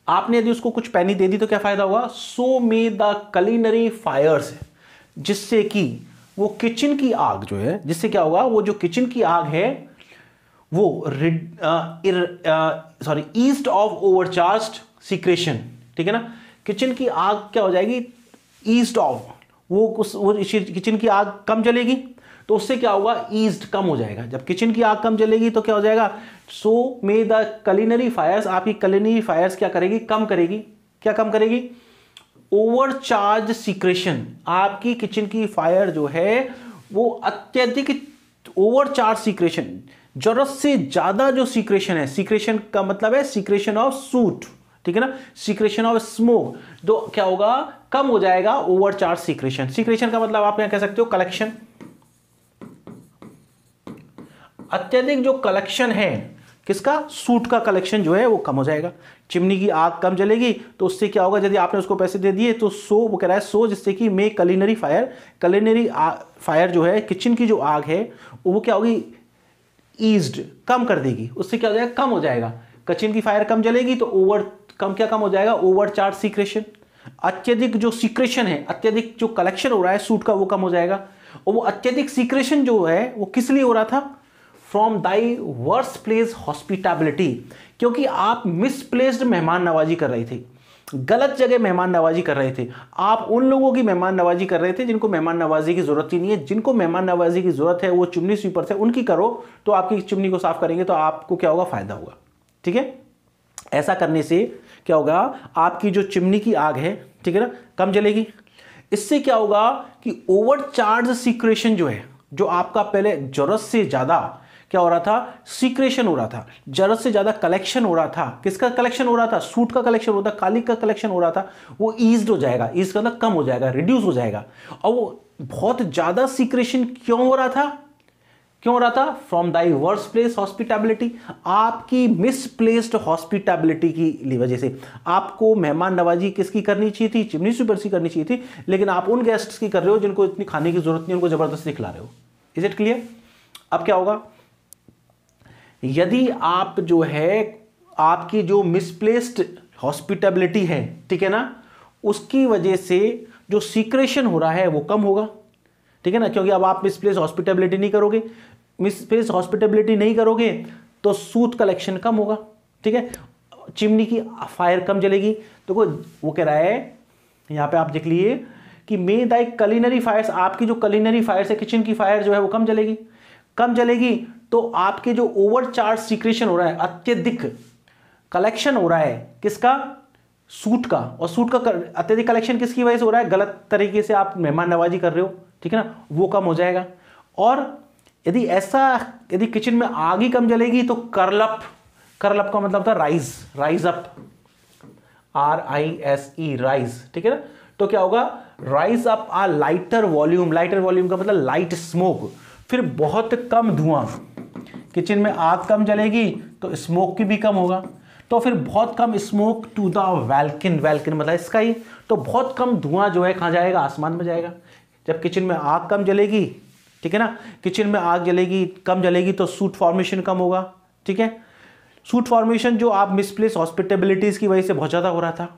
आपने यदि उसको कुछ पैनी दे दी तो क्या फायदा होगा, सो मे द कलिनरी फायर्स, जिससे कि वो किचन की आग जो है, जिससे क्या होगा, वो जो किचन की आग है वो ईस्ट ऑफ ओवरचार्ज्ड सीक्रेशन, ठीक है ना। किचन की आग क्या हो जाएगी, ईस्ट ऑफ, वो किचन की आग कम जलेगी, तो उससे क्या होगा, ईस्ट कम हो जाएगा। जब किचन की आग कम जलेगी तो क्या हो जाएगा, सो मे द कलिनरी फायर्स, आपकी कलिनरी फायर्स क्या करेगी, कम करेगी। क्या कम करेगी, ओवरचार्ज सीक्रेशन, आपकी किचन की फायर जो है वो अत्यधिक ओवरचार्ज सीक्रेशन, जरूरत से ज्यादा जो सीक्रेशन है, सीक्रेशन का मतलब है सीक्रेशन ऑफ सूट, ठीक है ना, सीक्रेशन ऑफ स्मोक, तो क्या होगा, कम हो जाएगा ओवरचार्ज सीक्रेशन। सीक्रेशन का मतलब आप यहां कह सकते हो कलेक्शन, अत्यधिक जो कलेक्शन है किसका, सूट का कलेक्शन जो है वो कम हो जाएगा। चिमनी की आग कम जलेगी तो उससे क्या होगा, यदि आपने उसको पैसे दे दिए तो सो, वो कह रहा है सो, जिससे कि मे कलिनरी फायर जो है, किचन की जो आग है वो क्या होगी, ईज्ड, कम कर देगी, उससे क्या हो जाएगा, कम हो जाएगा। किचन की फायर कम जलेगी तो कम हो जाएगा, ओवरचार्ज सीक्रेशन, अत्यधिक जो सीक्रेशन है, अत्यधिक जो कलेक्शन हो रहा है सूट का वो कम हो जाएगा। और वो अत्यधिक सीक्रेशन जो है वो किस लिए हो रहा था, फ्रॉम दाई वर्स्ट प्लेस हॉस्पिटैबिलिटी, क्योंकि आप मिसप्लेस्ड मेहमान नवाजी कर रहे थे, गलत जगह मेहमान नवाजी कर रहे थे। आप उन लोगों की मेहमान नवाजी कर रहे थे जिनको मेहमान नवाजी की जरूरत ही नहीं है। जिनको मेहमान नवाजी की जरूरत है वो चिमनी स्वीपर से उनकी करो, तो आपकी चिमनी को साफ करेंगे तो आपको क्या होगा, फायदा होगा, ठीक है। ऐसा करने से क्या होगा, आपकी जो चिमनी की आग है, ठीक है ना, कम जलेगी। इससे क्या होगा कि ओवरचार्ज सीक्रेशन जो है, जो आपका पहले जरूरत से ज्यादा क्या हो रहा था, सीक्रेशन हो रहा था, जरूरत से ज्यादा कलेक्शन हो रहा था, किसका कलेक्शन हो रहा था, सूट का कलेक्शन हो रहा था, काली का कलेक्शन हो रहा था, वो ईज्ड हो जाएगा, ईज का मतलब कम हो जाएगा, रिड्यूस हो जाएगा। और वो बहुत ज्यादा सीक्रेशन क्यों हो रहा था, फ्रॉम दाई वर्स्ट प्लेस हॉस्पिटैबिलिटी, आपकी मिसप्लेस्ड हॉस्पिटैबिलिटी की वजह से। आपको मेहमान नवाजी किसकी करनी चाहिए थी, चिमनी स्वीपर की करनी चाहिए थी, लेकिन आप उन गेस्ट्स की कर रहे हो जिनको इतनी खाने की जरूरत नहीं, उनको जबरदस्ती खिला रहे हो। Is it clear. अब क्या होगा, यदि आप जो है, आपकी जो मिसप्लेस्ड हॉस्पिटैबिलिटी है, ठीक है ना, उसकी वजह से जो सीक्रेशन हो रहा है वो कम होगा, ठीक है ना, क्योंकि अब आप मिसप्लेस्ड हॉस्पिटैबिलिटी नहीं करोगे तो सूट कलेक्शन कम होगा, ठीक है, चिमनी की फायर कम जलेगी। तो वो कह रहा है यहां पे, आप देख लिए कि मे दाई कलिनरी फायर्स, आपकी जो कलिनरी फायर्स है, किचन की फायर जो है वो कम जलेगी, तो आपके जो ओवरचार्ज सीक्रेशन हो रहा है, अत्यधिक कलेक्शन हो रहा है, किसका, सूट का, और सूट का अत्यधिक कलेक्शन किसकी वजह से हो रहा है, गलत तरीके से आप मेहमान नवाजी कर रहे हो, ठीक है ना, वो कम हो जाएगा। और यदि किचन में आग ही कम जलेगी तो करलअप का मतलब होता है राइज अप, RISE, राइज, ठीक है ना, तो क्या होगा, राइज अप आ लाइटर वॉल्यूम का मतलब लाइट स्मोक, फिर बहुत कम धुआं, किचन में आग कम जलेगी तो स्मोक की भी कम होगा, तो फिर बहुत कम स्मोक टू द वैल्किन मतलब स्काई, तो बहुत कम धुआं जो है कहाँ जाएगा, आसमान में जाएगा। जब किचन में आग कम जलेगी, ठीक है ना, किचन में आग कम जलेगी तो सूट फॉर्मेशन कम होगा, ठीक है, सूट फॉर्मेशन जो आप मिसप्लेस हॉस्पिटेबिलिटीज की वजह से बहुत ज़्यादा हो रहा था,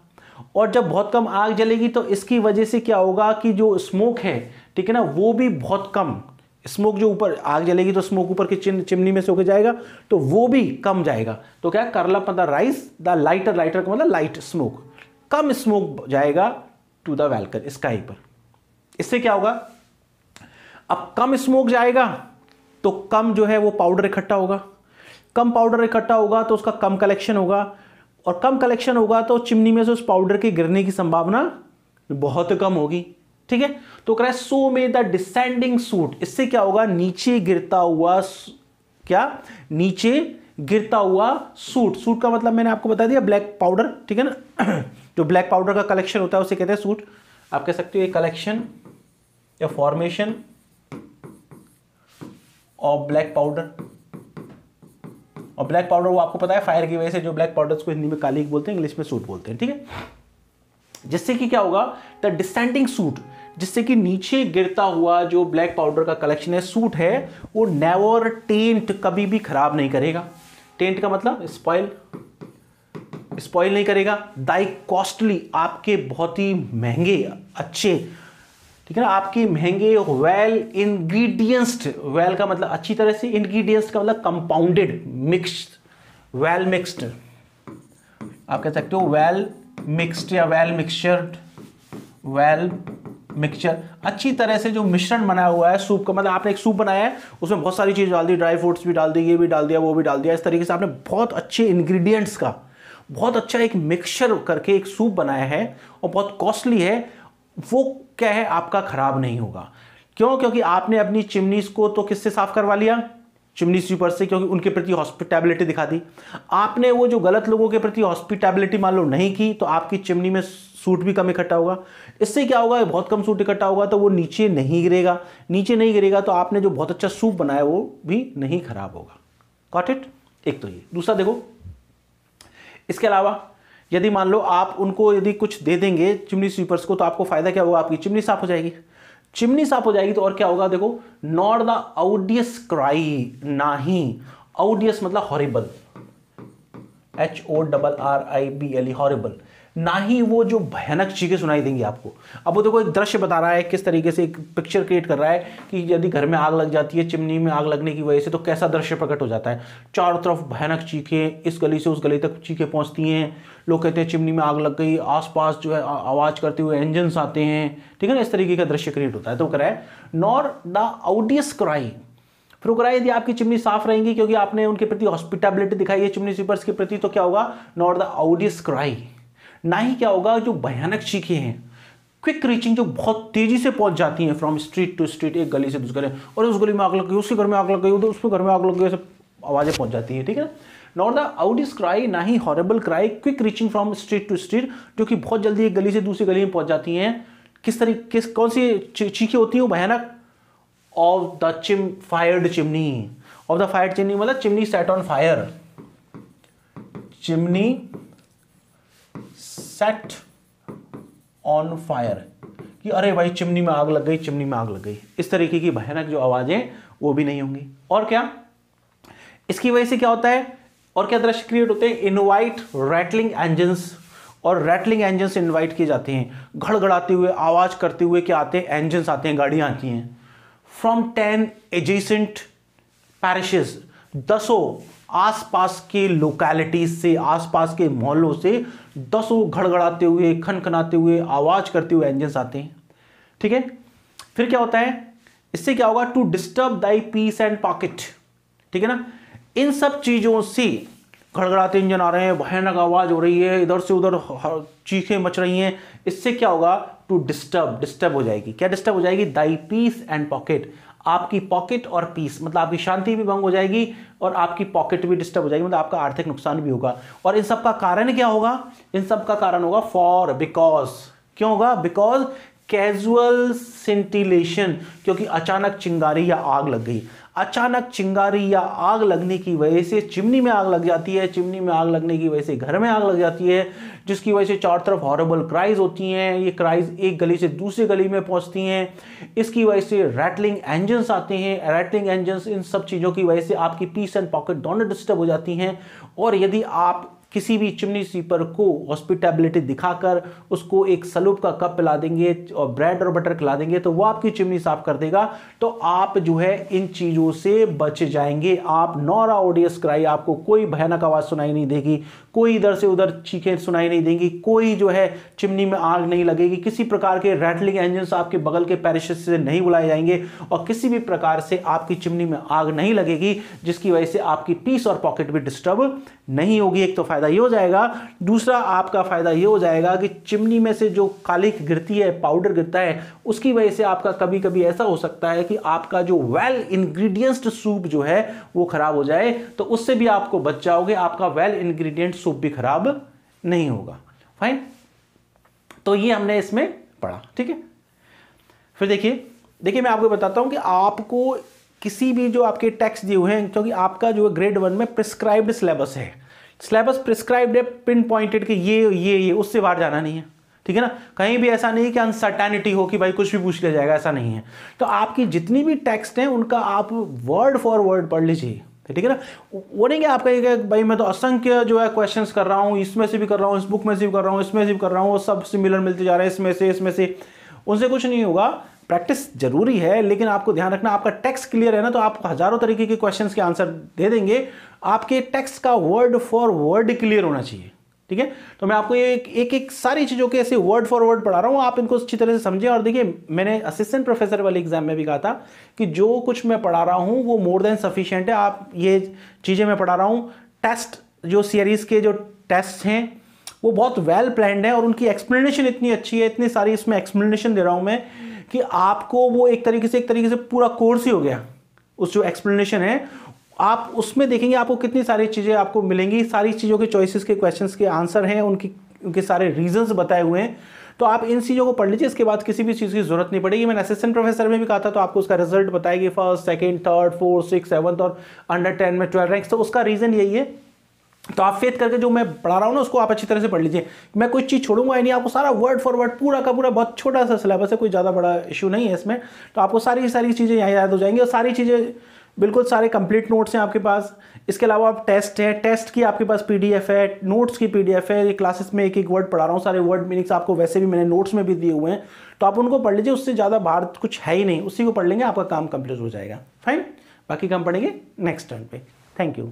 और जब बहुत कम आग जलेगी तो इसकी वजह से क्या होगा कि जो स्मोक है, ठीक है ना, वो भी बहुत कम, स्मोक जो ऊपर आग जलेगी तो स्मोक ऊपर की चिमनी में से होकर जाएगा तो वो भी कम जाएगा। तो क्या curl the rice the lighter, lighter का मतलब लाइट स्मोक, कम स्मोक जाएगा टू द वेलकन स्काई पर। इससे क्या होगा, अब कम स्मोक जाएगा तो कम जो है वो पाउडर इकट्ठा होगा, कम पाउडर इकट्ठा होगा तो उसका कम कलेक्शन होगा, और कम कलेक्शन होगा तो चिमनी में से उस पाउडर के गिरने की संभावना बहुत कम होगी। ठीक है, तो कह रहा है सो में द डिसेंडिंग सूट, इससे क्या होगा, नीचे गिरता हुआ, क्या, नीचे गिरता हुआ सूट। सूट का मतलब मैंने आपको बता दिया ब्लैक पाउडर, ठीक है ना, जो ब्लैक पाउडर का कलेक्शन होता है उसे कहते हैं सूट। आप कह सकते हो ये कलेक्शन या फॉर्मेशन ऑफ ब्लैक पाउडर, और ब्लैक पाउडर वो आपको पता है फायर की वजह से जो ब्लैक पाउडर को हिंदी में काली बोलते हैं, इंग्लिश में सूट बोलते हैं। ठीक है, जिससे कि क्या होगा, द डिसेंडिंग सूट, जिससे कि नीचे गिरता हुआ जो ब्लैक पाउडर का कलेक्शन है, सूट है, वो नेवर टेंट, कभी भी खराब नहीं करेगा। टेंट का मतलब स्पॉइल, स्पॉइल नहीं करेगा। दाई कॉस्टली, आपके बहुत ही महंगे अच्छे, ठीक है ना, आपके महंगे वेल इंग्रेडिएंट्स, वेल का मतलब अच्छी तरह से, इंग्रेडिएंट्स का मतलब कंपाउंडेड, मिक्स्ड, वेल मिक्स्ड, आप कह सकते हो वेल मिक्स्ड या वेल मिक्सचर्ड, वेल मिक्सचर, अच्छी तरह से जो मिश्रण बनाया हुआ है सूप का, मतलब आपने एक सूप बनाया है उसमें बहुत सारी चीज़ डाल दी, ड्राई फ्रूट्स भी डाल दी, ये भी डाल दिया, वो भी डाल दिया, इस तरीके से आपने बहुत अच्छे इंग्रेडिएंट्स का बहुत अच्छा एक मिक्सचर करके एक सूप बनाया है और बहुत कॉस्टली है, वो क्या है आपका खराब नहीं होगा। क्यों? क्योंकि आपने अपनी चिमनीज को तो किससे साफ करवा लिया, चिमनी स्वीपर से, क्योंकि उनके प्रति हॉस्पिटैबिलिटी दिखा दी। आपने वो जो गलत लोगों के प्रति हॉस्पिटैबिलिटी मान लो नहीं की तो आपकी चिमनी में सूट भी कम इकट्ठा होगा। इससे क्या होगा, बहुत कम सूट इकट्ठा होगा तो वो नीचे नहीं गिरेगा, नीचे नहीं गिरेगा तो आपने जो बहुत अच्छा सूप बनाया वो भी नहीं खराब होगा। Got it? एक तो ये। दूसरा देखो, इसके अलावा यदि मान लो आप उनको यदि कुछ दे देंगे चिमनी स्वीपर्स को तो आपको फायदा क्या होगा, आपकी चिमनी साफ हो जाएगी। चिमनी साफ हो जाएगी तो और क्या होगा, देखो, नॉट द आउडियस क्राई, ना ही, आउडियस मतलब हॉरिबल, HORRIBLE, हॉरिबल, ना ही वो जो भयानक चीखें सुनाई देंगी आपको। अब वो देखो एक दृश्य बता रहा है, किस तरीके से एक पिक्चर क्रिएट कर रहा है कि यदि घर में आग लग जाती है, चिमनी में आग लगने की वजह से, तो कैसा दृश्य प्रकट हो जाता है। चारों तरफ भयानक चीखें, इस गली से उस गली तक चीखें पहुंचती हैं, लोग कहते हैं चिमनी में आग लग गई, आसपास जो है आवाज़ करते हुए इंजन्स आते हैं, ठीक है ना, इस तरीके का दृश्य क्रिएट होता है। तो कह रहा है नॉर द आउडियस क्राई, फिर कह रहा है यदि आपकी चिमनी साफ रहेंगी क्योंकि आपने उनके प्रति हॉस्पिटैबिलिटी दिखाई है चिमनी स्वीपर्स के प्रति, तो क्या होगा, नॉट द आउडियस क्राई, ना ही क्या होगा जो भयानक चीखें हैं, क्विक रीचिंग, जो बहुत तेजी से पहुंच जाती हैं फ्रॉम स्ट्रीट टू स्ट्रीट, एक गली से दूसरी गली, और उस गली में आग लग गई, उसके घर में आग लग गई, तो उसके घर में आग लग गई, सब आवाजें पहुंच जाती हैं। ठीक है, नॉट द आउडियस क्राई, ना ही horrible cry, quick reaching from street to street, जो कि बहुत जल्दी एक गली से दूसरी गली में पहुंच जाती हैं। किस तरीके, कौन सी चीखें होती हैं वो भयानक, of the fired chimney, of the fired chimney मतलब chimney set on fire, chimney set on fire, कि अरे भाई चिमनी में आग लग गई, चिमनी में आग लग गई, इस तरीके की भयानक जो आवाजें वो भी नहीं होंगी। और क्या इसकी वजह से क्या होता है, और क्या दृश्य क्रिएट होते हैं, इनवाइट रैटलिंग इंजन्स, और रैटलिंग इंजन्स इनवाइट किए जाते हैं, घड़घड़ाते हुए आवाज करते हुए क्या आते हैं, इंजन्स आते हैं, गाड़ियां आती हैं, फ्रॉम 10 एजेसेंट पैरिशेस, 10 आसपास के लोकेलिटीज से, आसपास के मोहल्लों से 10 घड़घड़ाते हुए, खनखनाते हुए, आवाज करते हुए इंजन्स आते हैं। ठीक है, फिर क्या होता है, इससे क्या होगा, to disturb thy peace and pocket, ठीक है ना, इन सब चीजों से, घड़घड़ाते इंजन आ रहे हैं, भयानक आवाज हो रही है, इधर से उधर चीखें मच रही हैं, इससे क्या होगा, टू डिस्टर्ब हो जाएगी, क्या डिस्टर्ब हो जाएगी, दाई पीस एंड पॉकेट, आपकी पॉकेट और पीस मतलब आपकी शांति भी भंग हो जाएगी और आपकी पॉकेट भी डिस्टर्ब हो जाएगी, मतलब आपका आर्थिक नुकसान भी होगा। और इन सब का कारण क्या होगा, इन सब का कारण होगा फॉर, बिकॉज, क्यों होगा, बिकॉज कैजुअल सिंटिलेशन, क्योंकि अचानक चिंगारी या आग लग गई। अचानक चिंगारी या आग लगने की वजह से चिमनी में आग लग जाती है, चिमनी में आग लगने की वजह से घर में आग लग जाती है, जिसकी वजह से चारों तरफ हॉरेबल क्राइज होती हैं। ये क्राइज एक गली से दूसरी गली में पहुंचती हैं। इसकी वजह से रैटलिंग एंजन्स आते हैं। रैटलिंग एंजन्स, इन सब चीज़ों की वजह से आपकी पीस एंड पॉकेट दोनों डिस्टर्ब हो जाती हैं। और यदि आप किसी भी चिमनी स्वीपर को हॉस्पिटैबिलिटी दिखाकर उसको एक सलूप का कप पिला देंगे और ब्रेड और बटर खिला देंगे तो वो आपकी चिमनी साफ कर देगा, तो आप जो है इन चीज़ों से बच जाएंगे। आप नॉरा ओडियस क्राई, आपको कोई भयानक आवाज़ सुनाई नहीं देगी, कोई इधर से उधर चीखें सुनाई नहीं देंगी, कोई जो है चिमनी में आग नहीं लगेगी, किसी प्रकार के रैटलिंग एंजन्स आपके बगल के पैरिशेस से नहीं बुलाए जाएंगे और किसी भी प्रकार से आपकी चिमनी में आग नहीं लगेगी, जिसकी वजह से आपकी पीस और पॉकेट भी डिस्टर्ब नहीं होगी। एक तो फायदा ये हो जाएगा। दूसरा आपका फायदा ये हो जाएगा कि चिमनी में से जो कालिक गिरती है, पाउडर गिरता है, उसकी वजह से आपका कभी कभी ऐसा हो सकता है कि आपका जो वेल इंग्रेडिएंट्स सूप जो है वो खराब हो जाए, तो उससे भी आपको बच जाओगे। आपका वेल इंग्रेडिएंट सूप भी खराब नहीं होगा। फाइन, तो ये हमने इसमें पढ़ा। ठीक है, फिर देखिए मैं आपको बताता हूं कि आपको किसी भी जो आपके टेक्स्ट दिए हुए हैं, क्योंकि आपका जो ग्रेड 1 में प्रिस्क्राइब्ड सिलेबस है, सिलेबस प्रिस्क्राइब्ड है, पिन पॉइंटेड कि ये उससे बाहर जाना नहीं है। ठीक है ना, कहीं भी ऐसा नहीं कि अनसर्टेनिटी हो कि भाई कुछ भी पूछ लिया जाएगा, ऐसा नहीं है। तो आपकी जितनी भी टेक्स्ट हैं उनका आप वर्ड फॉर वर्ड पढ़ लीजिए। ठीक है ना, वो नहीं कि आप कहिएगा भाई मैं तो असंख्य जो है क्वेश्चंस कर रहा हूँ, इसमें से भी कर रहा हूँ, इस बुक में से भी कर रहा हूँ, इसमें से भी कर रहा हूँ, वो सब सिमिलर मिलते जा रहे हैं, इसमें से उनसे कुछ नहीं होगा। प्रैक्टिस जरूरी है, लेकिन आपको ध्यान रखना आपका टेक्स्ट क्लियर है ना, तो आप हजारों तरीके के क्वेश्चंस के आंसर दे देंगे। आपके टेक्स्ट का वर्ड फॉर वर्ड क्लियर होना चाहिए। ठीक है, तो मैं आपको एक सारी चीज़ों के ऐसे वर्ड फॉर वर्ड पढ़ा रहा हूँ, आप इनको अच्छी तरह से समझें। और देखिए, मैंने असिस्टेंट प्रोफेसर वाले एग्जाम में भी कहा था कि जो कुछ मैं पढ़ा रहा हूँ वो मोर देन सफिशिएंट है। आप ये चीज़ें मैं पढ़ा रहा हूँ, टेस्ट जो सीरीज़ के जो टेस्ट हैं वो बहुत वेल प्लान्ड है और उनकी एक्सप्लेनेशन इतनी अच्छी है, इतनी सारी इसमें एक्सप्लेनेशन दे रहा हूँ मैं कि आपको वो एक तरीके से पूरा कोर्स ही हो गया। उस जो एक्सप्लेनेशन है आप उसमें देखेंगे आपको कितनी सारी चीज़ें आपको मिलेंगी, सारी चीज़ों के चॉइसेस के क्वेश्चंस के आंसर हैं, उनके सारे रीजंस बताए हुए हैं। तो आप इन चीज़ों को पढ़ लीजिए, इसके बाद किसी भी चीज़ की जरूरत नहीं पड़ेगी। मैंने असिस्टेंट प्रोफेसर में भी कहा था, तो आपको उसका रिजल्ट बताएगी, 1st, 2nd, 3rd, 4th, 6th, 7th और अंडर 10 में 12 रैंक्स। तो उसका रीज़न यही है। तो आप फेथ करके जो मैं पढ़ा रहा हूँ ना उसको आप अच्छी तरह से पढ़ लीजिए। मैं कोई चीज़ छोड़ूंगा ही नहीं, आपको सारा वर्ड फॉर वर्ड पूरा का पूरा, बहुत छोटा सा सिलेबस है, कोई ज़्यादा बड़ा इशू नहीं है इसमें। तो आपको सारी चीज़ें यहाँ याद हो जाएंगी और सारी चीज़ें बिल्कुल सारे कंप्लीट नोट्स हैं आपके पास। इसके अलावा आप टेस्ट है, टेस्ट की आपके पास PDF है, नोट्स की PDF है। ये क्लासेस में एक वर्ड पढ़ा रहा हूँ, सारे वर्ड मीनिंग्स आपको वैसे भी मैंने नोट्स में भी दिए हुए हैं, तो आप उनको पढ़ लीजिए। उससे ज़्यादा बाहर कुछ है ही नहीं, उसी को पढ़ लेंगे, आपका काम कंप्लीट हो जाएगा। फाइन, बाकी काम पढ़ेंगे नेक्स्ट टर्न पे। Thank you.